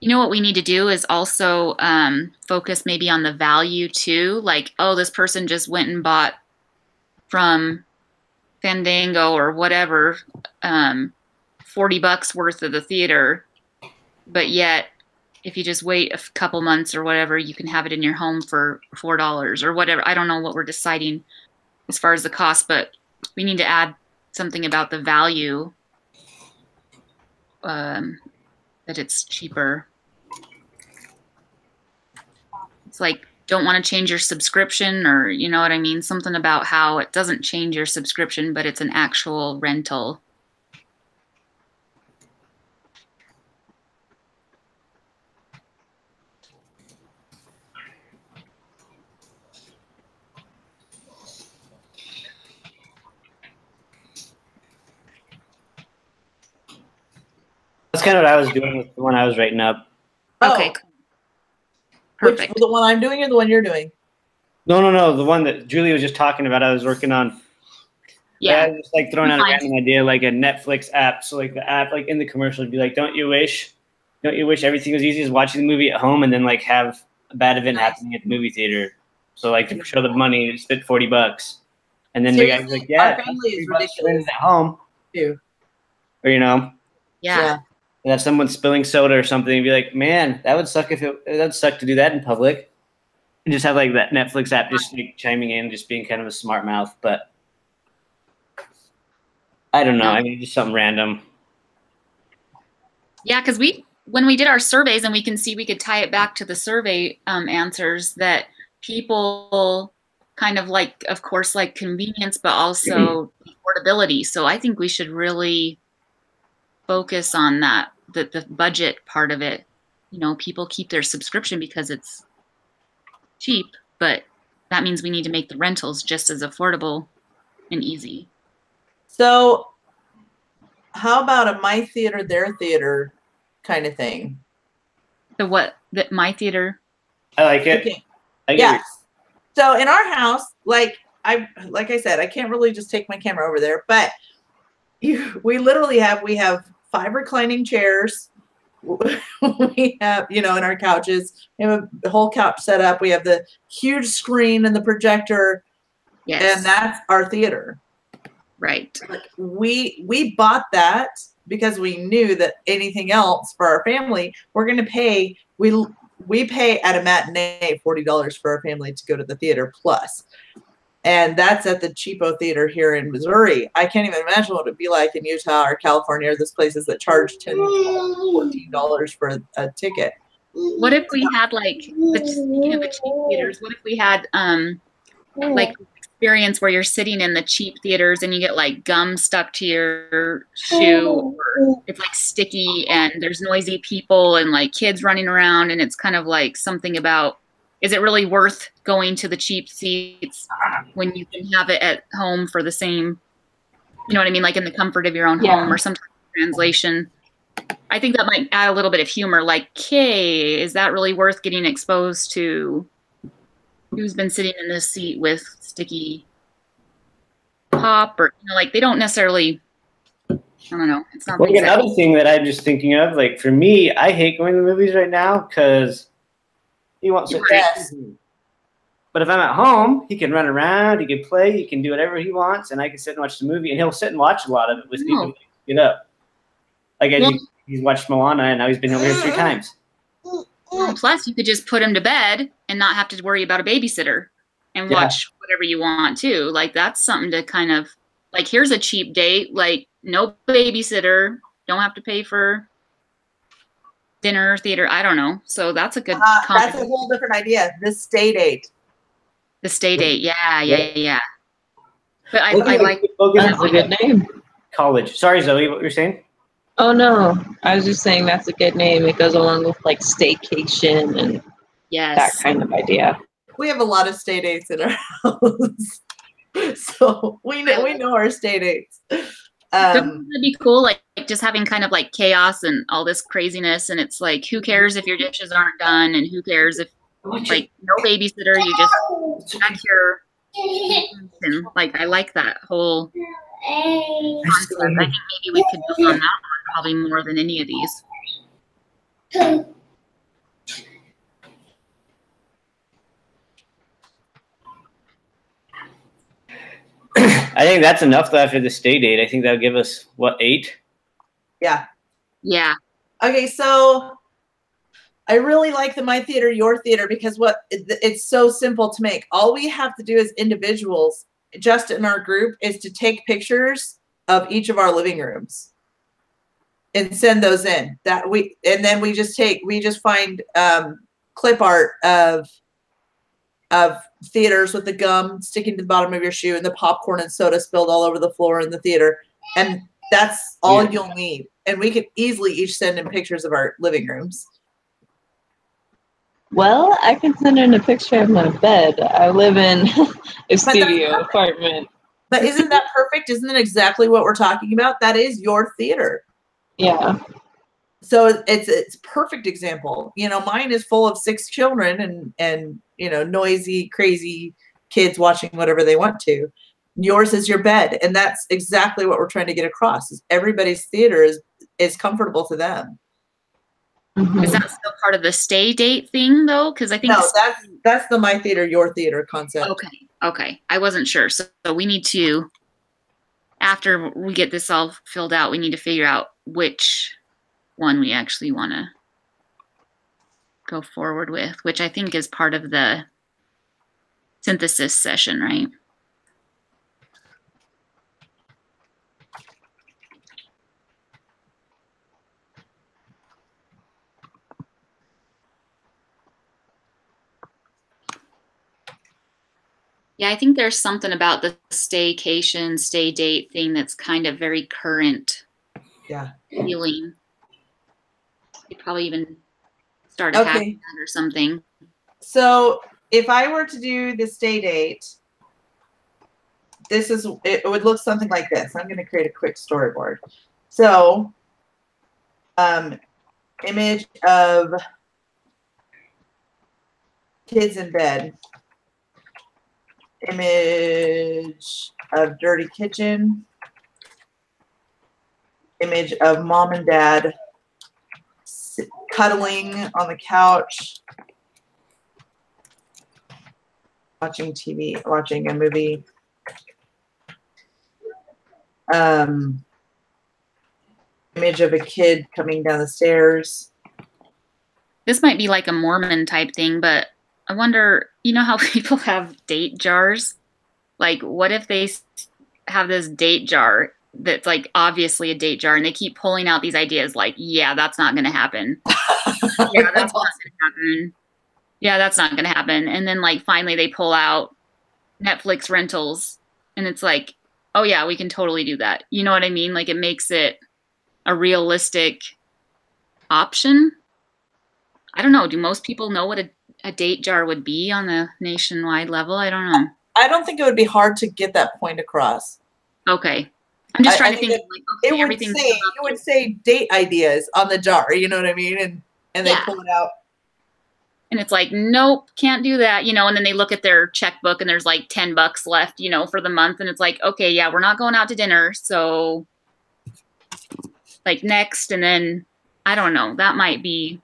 You know what we need to do is also focus maybe on the value too. Like, oh, this person just went and bought from Fandango or whatever, $40 worth of the theater, but yet if you just wait a couple months or whatever, you can have it in your home for $4 or whatever. I don't know what we're deciding as far as the cost, but we need to add something about the value, that it's cheaper. It's like, don't want to change your subscription, or you know what I mean? Something about how it doesn't change your subscription, but it's an actual rental. That's kind of what I was doing with the one I was writing up. Okay, cool. Perfect. Which, the one I'm doing or the one you're doing? No. The one that Julie was just talking about, I was working on. Yeah. I was just like throwing out a random idea, like a Netflix app. So like the app, like in the commercial, would be like, don't you wish everything was easy as watching the movie at home, and then like have a bad event happening at the movie theater. So like to show the money, spent $40, and then the guy's like, yeah, our family is $3 ridiculous at home, too. or you know, Yeah. and have someone spilling soda or something, and be like, man, that would suck that'd suck to do that in public. And just have like that Netflix app just like chiming in, just being kind of a smart mouth, but I don't know. I mean, just something random. Yeah, because we when we did our surveys, and we can see we could tie it back to the survey answers, that people kind of like, of course, like convenience, but also affordability. So I think we should really focus on that, the budget part of it. You know, people keep their subscription because it's cheap, but that means we need to make the rentals just as affordable and easy. So how about a my theater, their theater kind of thing? The what? That my theater? I like it. Okay. I get Yes. So in our house, like I said, I can't really just take my camera over there, but we literally have 5 reclining chairs. We have, you know, in our couches, we have a whole couch set up. We have the huge screen and the projector, Yes. and that's our theater. Right. Like we bought that because we knew that anything else for our family, we're going to pay. We pay at a matinee $40 for our family to go to the theater plus. And that's at the cheapo theater here in Missouri. I can't even imagine what it'd be like in Utah or California or those places that charge $10, $12, $14 for a ticket. What if we had like speaking of the cheap theaters, what if we had like experience where you're sitting in the cheap theaters and you get like gum stuck to your shoe, or it's like sticky and there's noisy people and like kids running around, and it's kind of like something about, is it really worth going to the cheap seats when you can have it at home for the same, you know what I mean, like in the comfort of your own home, or some type of translation. I think that might add a little bit of humor, like, hey, is that really worth getting exposed to who's been sitting in this seat with sticky pop, or, you know, like they don't necessarily, I don't know. It's not Like another thing that I'm just thinking of, like for me, I hate going to the movies right now because he wants to. Yes. But if I'm at home, he can run around, he can play, he can do whatever he wants, and I can sit and watch the movie, and he'll sit and watch a lot of it with me when we get up. Like he's watched Moana, and now he's been over here 3 times. Plus, you could just put him to bed and not have to worry about a babysitter and watch whatever you want too. Like that's something to kind of like, here's a cheap date, like no babysitter, don't have to pay for dinner, theater. I don't know. So that's a good. That's a whole different idea. The stay date. The stay date. Yeah. But I like. That's a good name. College. Sorry, Zoe, what were you saying? Oh no, I was just saying that's a good name. It goes along with like staycation and that kind of idea. We have a lot of stay dates in our house, so we know our stay dates. It'd be cool, like just having kind of like chaos and all this craziness, and it's like, who cares if your dishes aren't done, and who cares if like no babysitter, you just check your and like I like that whole concept. I think maybe we could build on that one probably more than any of these. I think that's enough though after the stay date. I think that'll give us what, 8? Yeah. Okay, so I really like the My Theater, Your Theater because it's so simple to make. All we have to do as individuals, just in our group, is to take pictures of each of our living rooms and send those in. And then we just find clip art of theaters with the gum sticking to the bottom of your shoe and the popcorn and soda spilled all over the floor in the theater. And that's all you'll need. And we could easily each send in pictures of our living rooms. Well, I can send in a picture of my bed. I live in a studio apartment. But isn't that perfect? Isn't that exactly what we're talking about? That is your theater. Yeah. So it's perfect example. You know, mine is full of 6 children and you know, noisy, crazy kids watching whatever they want to. Yours is your bed, and that's exactly what we're trying to get across. Is everybody's theater is comfortable to them. Mm-hmm. Is that still part of the stay date thing though? Because I think no, that's the My Theater, Your Theater concept. Okay. I wasn't sure. So we need to, after we get this all filled out, we need to figure out which one we actually want to go forward with, which I think is part of the synthesis session, right? Yeah, I think there's something about the staycation, stay date thing that's kind of very current Yeah. feeling. You probably even start a Okay. hashtag or something. So if I were to do the stay date, it would look something like this. I'm going to create a quick storyboard. So, image of kids in bed, image of dirty kitchen, image of mom and dad cuddling on the couch, watching TV, watching a movie. Image of a kid coming down the stairs. This might be like a Mormon type thing, but I wonder, you know how people have date jars? Like, what if they have this date jar that's like obviously a date jar and they keep pulling out these ideas like, yeah, that's not going to happen. Yeah, that's not going to happen. Yeah, that's not going to happen. And then like finally they pull out Netflix rentals and it's like, oh yeah, we can totally do that. You know what I mean? Like it makes it a realistic option. I don't know. Do most people know what a date jar would be on the nationwide level? I don't know. I don't think it would be hard to get that point across. Okay. I'm just trying to think of like, okay, it would say date ideas on the jar, you know what I mean? And they pull it out. And it's like, nope, can't do that, you know, and then they look at their checkbook and there's like $10 left, you know, for the month. And it's like, okay, yeah, we're not going out to dinner. So like next, and then I don't know, that might be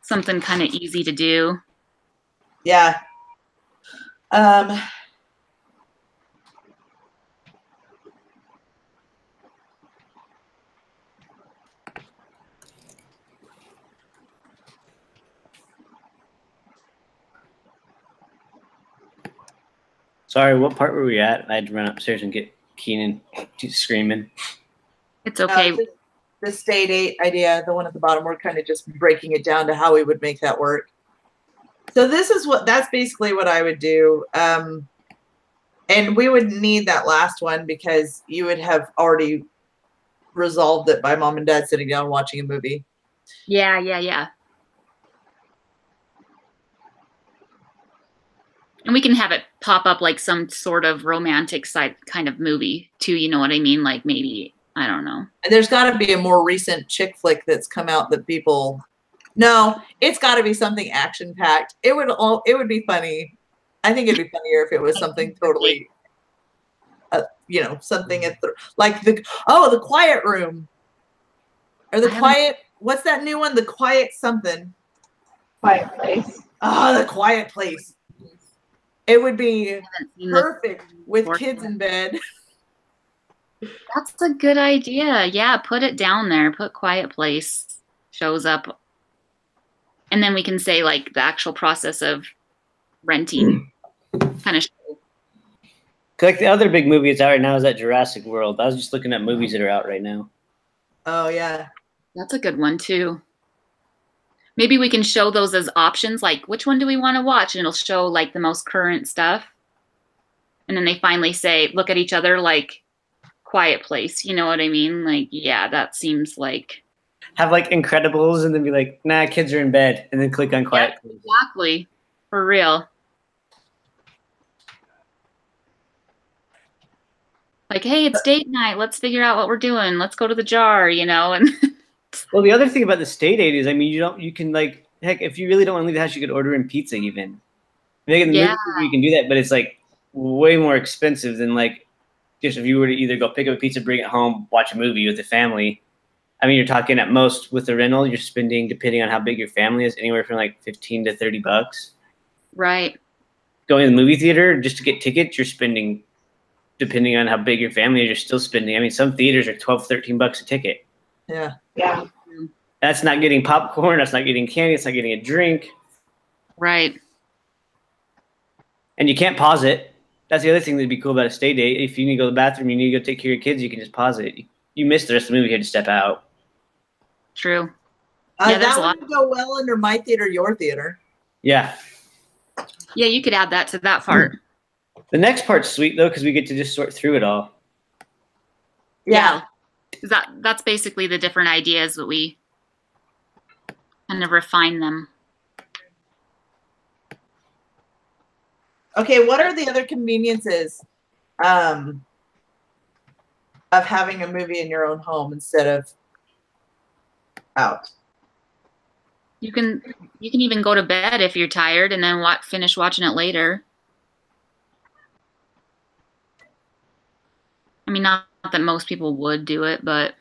something kind of easy to do. Yeah. Sorry, what part were we at? I had to run upstairs and get Keenan screaming. It's okay. The stay date idea, the one at the bottom, we're kind of just breaking it down to how we would make that work. So that's basically what I would do. And we would need that last one because you would have already resolved it by mom and dad sitting down watching a movie. Yeah. And we can have it pop up like some sort of romantic side kind of movie too. You know what I mean? Like maybe, I don't know. And there's got to be a more recent chick flick that's come out that people. No, it's got to be something action packed. It would be funny. I think it'd be funnier if it was something totally, you know, something like the Quiet Room, or the Quiet. What's that new one? The Quiet something. Quiet Place. Oh, the Quiet Place. It would be perfect with kids in bed. That's a good idea. Yeah, put it down there. Put Quiet Place shows up. And then we can say like the actual process of renting kind of show. Like the other big movie that's out right now is that Jurassic World. I was just looking at movies that are out right now. Oh, yeah. That's a good one too. Maybe we can show those as options, like which one do we want to watch? And it'll show like the most current stuff. And then they finally say, look at each other like Quiet Place. You know what I mean? Like, yeah, that seems like. Have like Incredibles and then be like, nah, kids are in bed. And then click on Quiet Place. Exactly. For real. Like, hey, it's date night. Let's figure out what we're doing. Let's go to the jar, you know? And well, the other thing about the stay date is, I mean, you can like, heck, if you really don't want to leave the house, you could order in pizza even. Maybe in the movie, you can do that, but it's like way more expensive than like just if you were to either go pick up a pizza, bring it home, watch a movie with the family. I mean, you're talking at most with the rental, you're spending, depending on how big your family is, anywhere from like $15 to $30. Right. Going to the movie theater just to get tickets, you're spending, depending on how big your family is, you're still spending. I mean, some theaters are $12, $13 a ticket. Yeah. Yeah. That's not getting popcorn. That's not getting candy. It's not getting a drink. Right. And you can't pause it. That's the other thing that'd be cool about a stay date. If you need to go to the bathroom, you need to go take care of your kids, you can just pause it. You missed the rest of the movie, you had to step out. True. Yeah, that would go well under my theater, your theater. Yeah. Yeah, you could add that to that part. The next part's sweet though, because we get to just sort through it all. Yeah. That's basically the different ideas that we kind of refine them. Okay, what are the other conveniences of having a movie in your own home instead of out? You can even go to bed if you're tired and then finish watching it later. I mean, not that most people would do it, but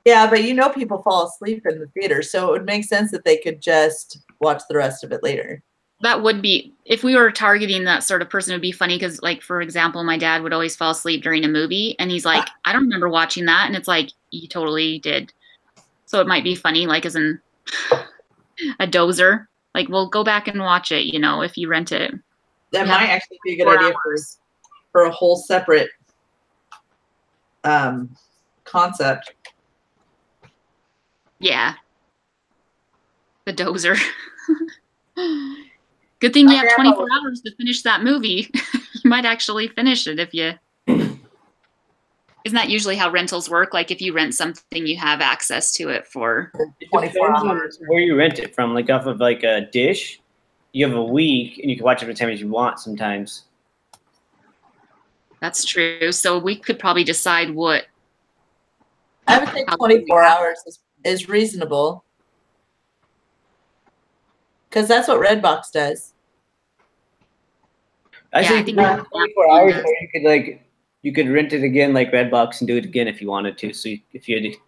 Yeah, but you know people fall asleep in the theater, so it would make sense that they could just watch the rest of it later. that would be, if we were targeting that sort of person, it would be funny because, like, for example, my dad would always fall asleep during a movie, and he's like, I don't remember watching that, and it's like, you totally did. So it might be funny, like, as in a dozer. Like, we'll go back and watch it, you know, if you rent it. That Yeah. might actually be a good idea for a whole separate concept. Yeah. The dozer. Good thing you have 24 hours to finish that movie. You might actually finish it if you... Isn't that usually how rentals work? Like, if you rent something, you have access to it for 24 hours. Where you rent it from, like off of like a dish, you have a week and you can watch it every time as you want sometimes. That's true. So we could probably decide what... I would think 24 hours is reasonable. Because that's what Redbox does. I think 24 hours, or you could rent it again like Redbox and do it again if you wanted to. So if you had to, 'cause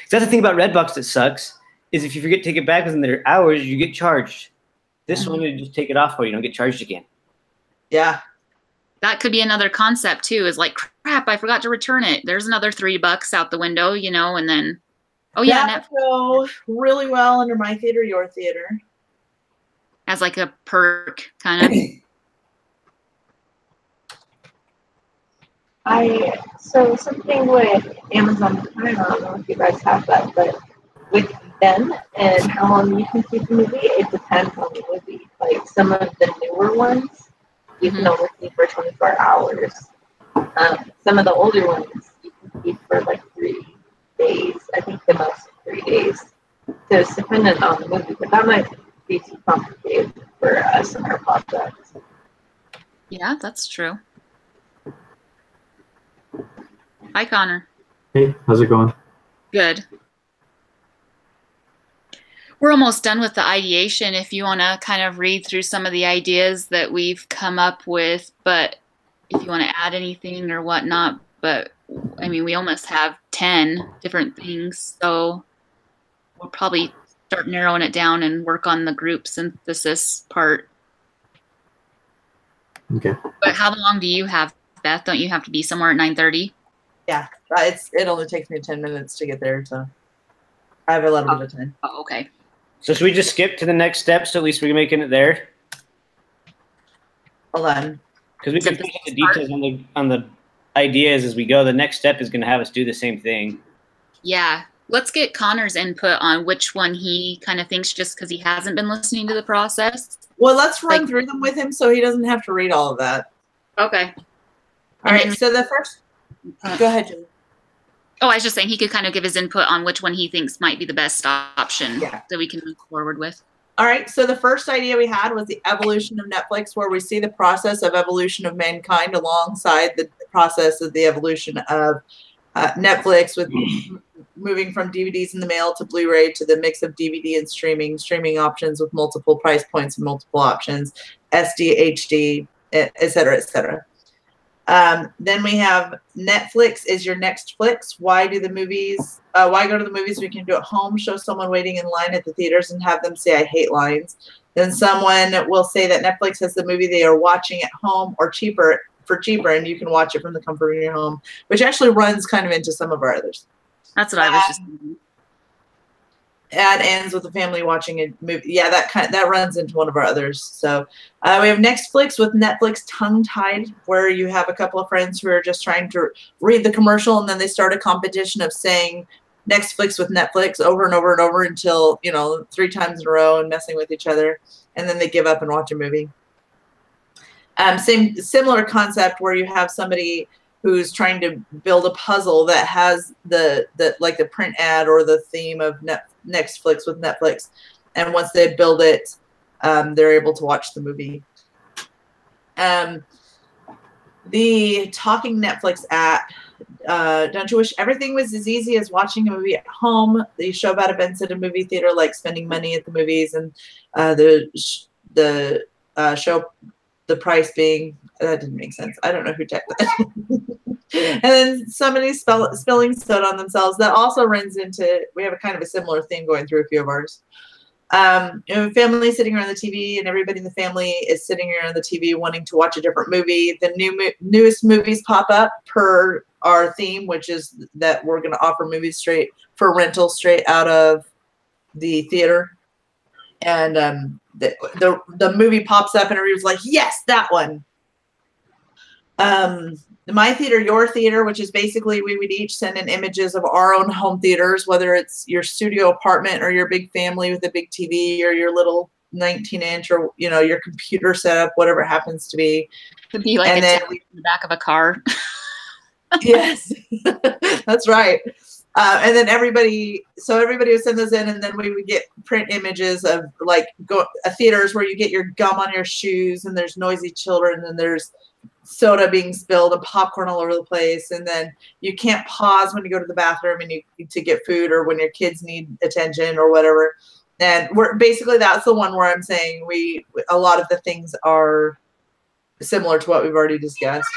that's the thing about Redbox that sucks, is if you forget to take it back within their hours, you get charged. This one, you just take it off or you don't get charged again. Yeah. That could be another concept too, is like, crap, I forgot to return it. There's another $3 out the window, you know, and then, oh yeah. That would go really well under my theater, your theater. As like a perk, kind of. So something with Amazon Prime, I don't know if you guys have that, but with them and how long you can keep the movie, it depends on the movie. Like some of the newer ones, you can only keep for 24 hours. Some of the older ones, you can keep for like 3 days. I think the most 3 days. So it's dependent on the movie, but that might be too complicated for us and our project. Yeah, that's true. Hi, Connor. Hey, how's it going? Good. We're almost done with the ideation. If you want to kind of read through some of the ideas that we've come up with, but if you want to add anything or whatnot, but I mean, we almost have 10 different things, so we'll probably start narrowing it down and work on the group synthesis part. Okay. But how long do you have, Beth? Don't you have to be somewhere at 9:30? Yeah, it only takes me 10 minutes to get there, so I have a little bit of time. Oh, okay. So should we just skip to the next step so at least we're making it there? Hold on. Because we can put the details on the ideas as we go. The next step is going to have us do the same thing. Yeah. Let's get Connor's input on which one he kind of thinks, just because he hasn't been listening to the process. Well, let's run through them with him so he doesn't have to read all of that. Okay. All right, so the first... Go ahead, Julie. Oh, I was just saying he could kind of give his input on which one he thinks might be the best option that we can move forward with. All right, so the first idea we had was the evolution of Netflix, where we see the process of evolution of mankind alongside the process of the evolution of Netflix, with moving from DVDs in the mail to Blu-ray to the mix of DVD and streaming options with multiple price points and multiple options, SD, HD, et cetera, et cetera. Then we have Netflix is your next flicks. Why go to the movies we can do at home, show someone waiting in line at the theaters and have them say, I hate lines. Then someone will say that Netflix has the movie they are watching at home or cheaper, and you can watch it from the comfort of your home, which actually runs kind of into some of our others. That's what I was just thinking. Ad ends with the family watching a movie. Yeah, that runs into one of our others. So we have Netflix with Netflix tongue-tied, where you have a couple of friends who are just trying to read the commercial, and then they start a competition of saying Netflix with Netflix over and over and over until, 3 times in a row and messing with each other, and then they give up and watch a movie. Similar concept where you have somebody who's trying to build a puzzle that has the like the print ad or the theme of Netflix with Netflix, and once they build it, they're able to watch the movie. The Talking Netflix app. Don't you wish everything was as easy as watching a movie at home? The show about events at a movie theater, like spending money at the movies, and the show, the price being, that didn't make sense. I don't know who checked that. And then somebody spilling soda on themselves. That also runs into, we have a kind of a similar theme going through a few of ours. Family sitting around the TV, and everybody in the family is sitting around the TV wanting to watch a different movie. The newest movies pop up per our theme, which is that we're going to offer movies straight for rental, straight out of the theater. And the movie pops up, and everybody's like, "Yes, that one." My theater, your theater, which is basically we would each send in images of our own home theaters, whether it's your studio apartment or your big family with a big TV or your little 19-inch or, you know, your computer setup, whatever it happens to be. Could be like and a then in the back of a car. Yes, that's right. And then everybody would send those in, and then we would get print images of like theaters where you get your gum on your shoes, and there's noisy children, and there's soda being spilled and popcorn all over the place, and then you can't pause when you go to the bathroom and you to get food, or when your kids need attention or whatever. And we're basically, that's the one where I'm saying a lot of the things are similar to what we've already discussed.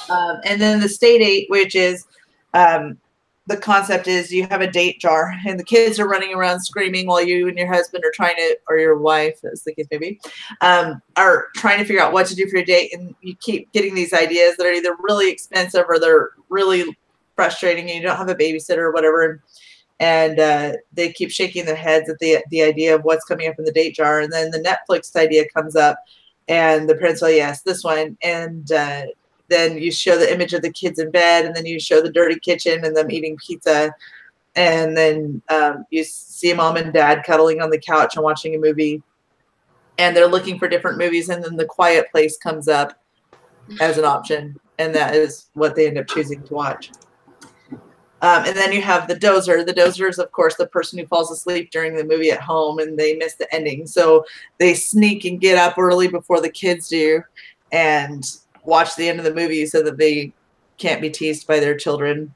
And then the stay date, which is the concept is you have a date jar, and the kids are running around screaming while you and your husband are trying to, or your wife, as the case may be, are trying to figure out what to do for your date. And you keep getting these ideas that are either really expensive or they're really frustrating, and you don't have a babysitter or whatever. And they keep shaking their heads at the idea of what's coming up in the date jar. And then the Netflix idea comes up, and the parents say, yes, this one. And then you show the image of the kids in bed, and then you show the dirty kitchen and them eating pizza. And then you see mom and dad cuddling on the couch and watching a movie, and they're looking for different movies. And then The Quiet Place comes up as an option, and that is what they end up choosing to watch. And then you have the dozer. The dozer is, of course, the person who falls asleep during the movie at home and they miss the ending. So they sneak and get up early before the kids do and watch the end of the movie so that they can't be teased by their children.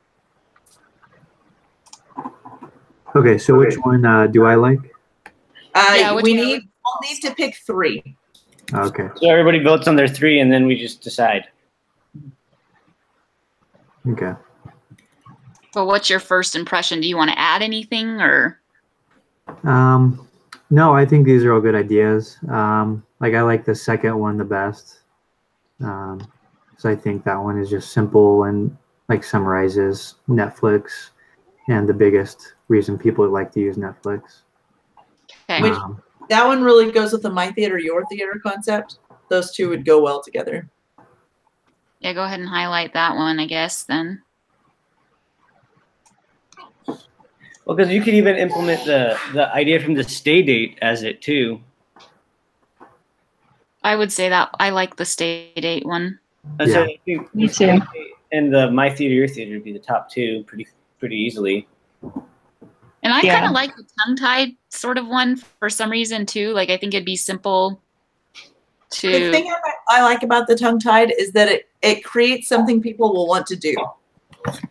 Okay, so which one do I like? We'll need to pick 3. Okay. So everybody votes on their 3, and then we just decide. Okay. Well, what's your first impression? Do you want to add anything, or? No, I think these are all good ideas. Like I like the second one the best. So I think that one is just simple and like summarizes Netflix and the biggest reason people like to use Netflix. Okay. That one really goes with the my theater, your theater concept. Those two would go well together. Yeah, go ahead and highlight that one, I guess, then. Well, because you could even implement the idea from the stay date as it too. I would say that I like the stay date one. So I think Me too. And the my theater, your theater would be the top 2 pretty easily. And I kind of like the tongue-tied sort of one for some reason too. Like I think it'd be simple to. The thing I like about the tongue-tied is that it creates something people will want to do.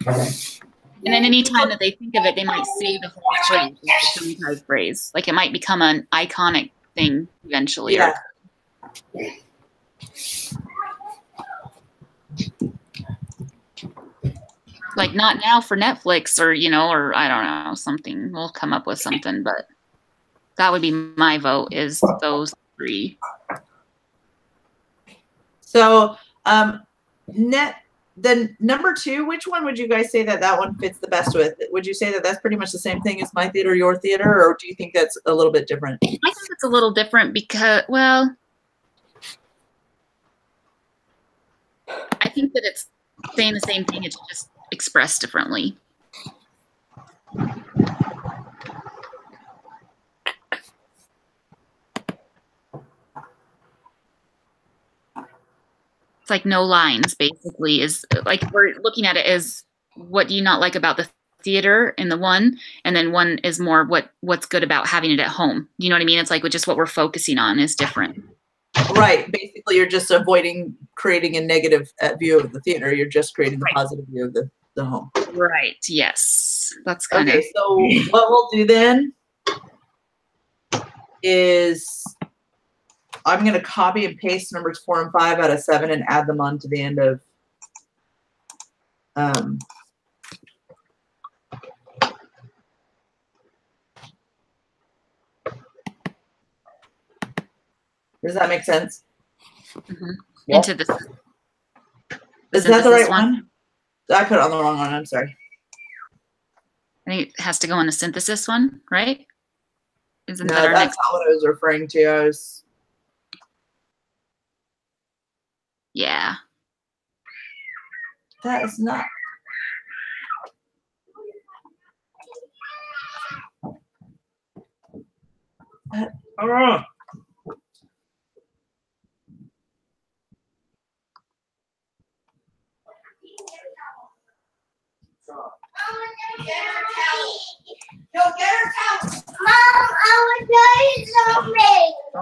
And then any time that they think of it, they might say the whole phrase, the tongue-tied phrase. Like it might become an iconic thing eventually. Yeah. Like not now for Netflix, or or I don't know, something. We'll come up with something, but that would be my vote, is those 3. So then number 2, which one would you guys say that one fits the best with? Would you say that that's pretty much the same thing as my theater, your theater, or do you think that's a little bit different? I think it's a little different because, well, I think that it's saying the same thing. It's just expressed differently. like no lines, basically. Is like we're looking at it as what do you not like about the theater in the one, and then one is more what's good about having it at home. You know what I mean? It's like just what we're focusing on is different. Right. Basically, you're just avoiding creating a negative view of the theater. You're just creating the positive view of the home. Right. Yes. That's kind of. Okay. So what we'll do then is I'm going to copy and paste numbers 4 and 5 out of 7 and add them on to the end of does that make sense? Mm-hmm. Yep. Into the. Is that the right one? I put it on the wrong one. I'm sorry. I think it has to go in the synthesis one, right? Isn't No, that our that's next? not what I was referring to. I was. Yeah. That is not.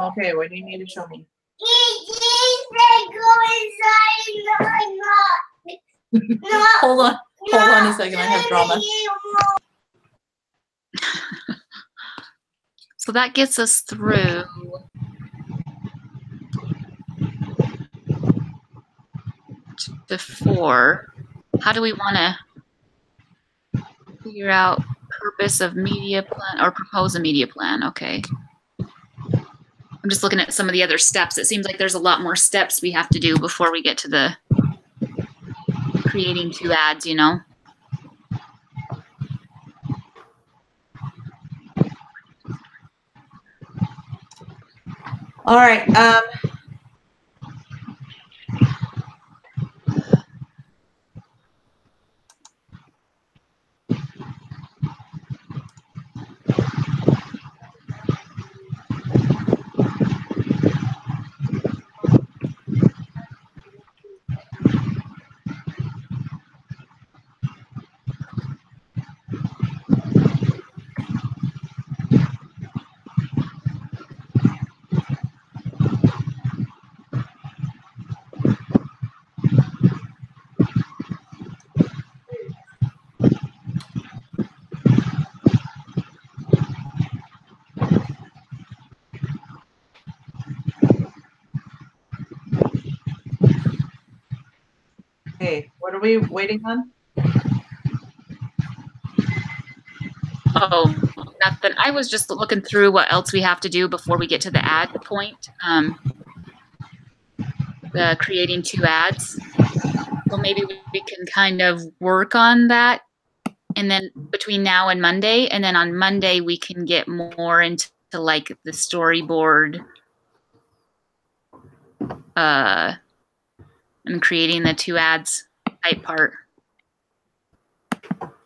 Okay, what do you need to show me? Hold on a second. I have drama. So that gets us through to 4. How do we want to figure out purpose of media plan or propose a media plan? Okay. I'm just looking at some of the other steps. It seems like there's a lot more steps we have to do before we get to the creating 2 ads, you know? All right. Okay, what are we waiting on? Oh, nothing. I was just looking through what else we have to do before we get to the ad point. The creating 2 ads. So maybe we can kind of work on that, and then between now and Monday, and then on Monday we can get more into like the storyboard and creating the 2 ads type part.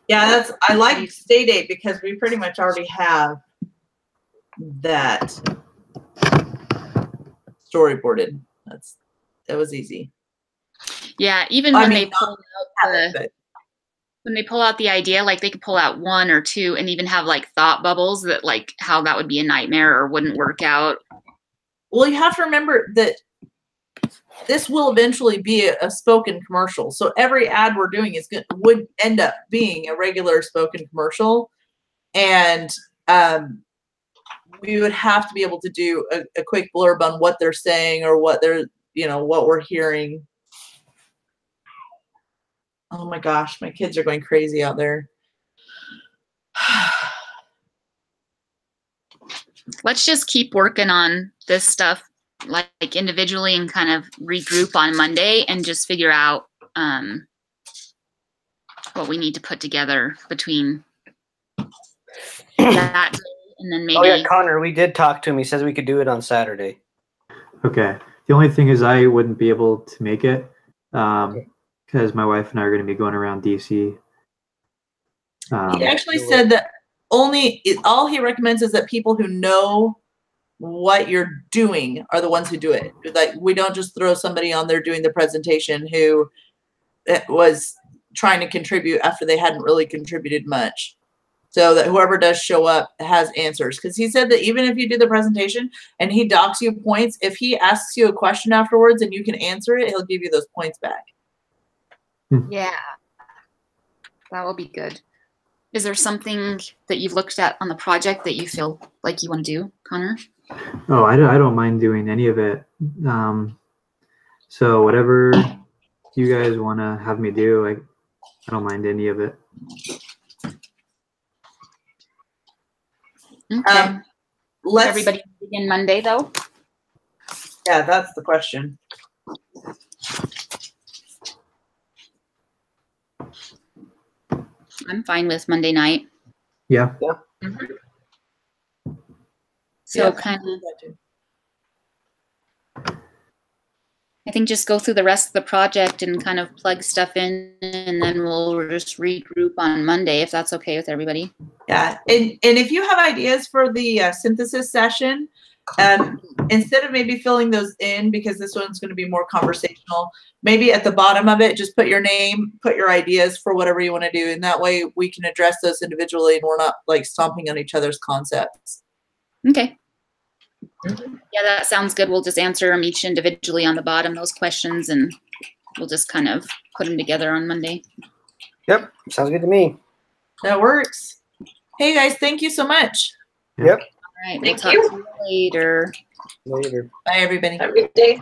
Yeah, I like stay date because we pretty much already have that storyboarded. That was easy. Yeah, even when they pull out the idea, like they could pull out 1 or 2 and even have like thought bubbles that like how that would be a nightmare or wouldn't work out. Well, you have to remember that this will eventually be a spoken commercial. So every ad we're doing would end up being a regular spoken commercial. And we would have to be able to do a quick blurb on what they're saying or what they're, what we're hearing. Oh my gosh, my kids are going crazy out there. Let's just keep working on this stuff like individually and kind of regroup on Monday and just figure out what we need to put together between that and then maybe. Oh yeah, Connor, we did talk to him. He says we could do it on Saturday. Okay. The only thing is I wouldn't be able to make it because my wife and I are going to be going around DC. He actually said that all he recommends is that people who know what you're doing are the ones who do it. Like, we don't just throw somebody on there doing the presentation who was trying to contribute after they hadn't really contributed much. So that whoever does show up has answers. Because he said that even if you do the presentation and he docks you points, if he asks you a question afterwards and you can answer it, he'll give you those points back. Yeah, that will be good. Is there something that you've looked at on the project that you feel like you want to do, Connor? Oh, I don't mind doing any of it. So whatever you guys want to have me do, I don't mind any of it. Okay. Let's Everybody begin Monday, though? Yeah, that's the question. I'm fine with Monday night. Yeah. So kind of, I think just go through the rest of the project and kind of plug stuff in, and then we'll just regroup on Monday if that's okay with everybody. Yeah, and if you have ideas for the synthesis session, instead of maybe filling those in, because this one's going to be more conversational, maybe at the bottom of it, just put your name, put your ideas for whatever you want to do, and that way we can address those individually, and we're not like stomping on each other's concepts. Okay. Yeah, that sounds good. We'll just answer them each individually on the bottom, those questions, and we'll just kind of put them together on Monday. Yep, sounds good to me. That works. Hey guys, thank you so much. Yep. All right, Thank we'll talk you. to you later. Later. Bye everybody. Have a good day.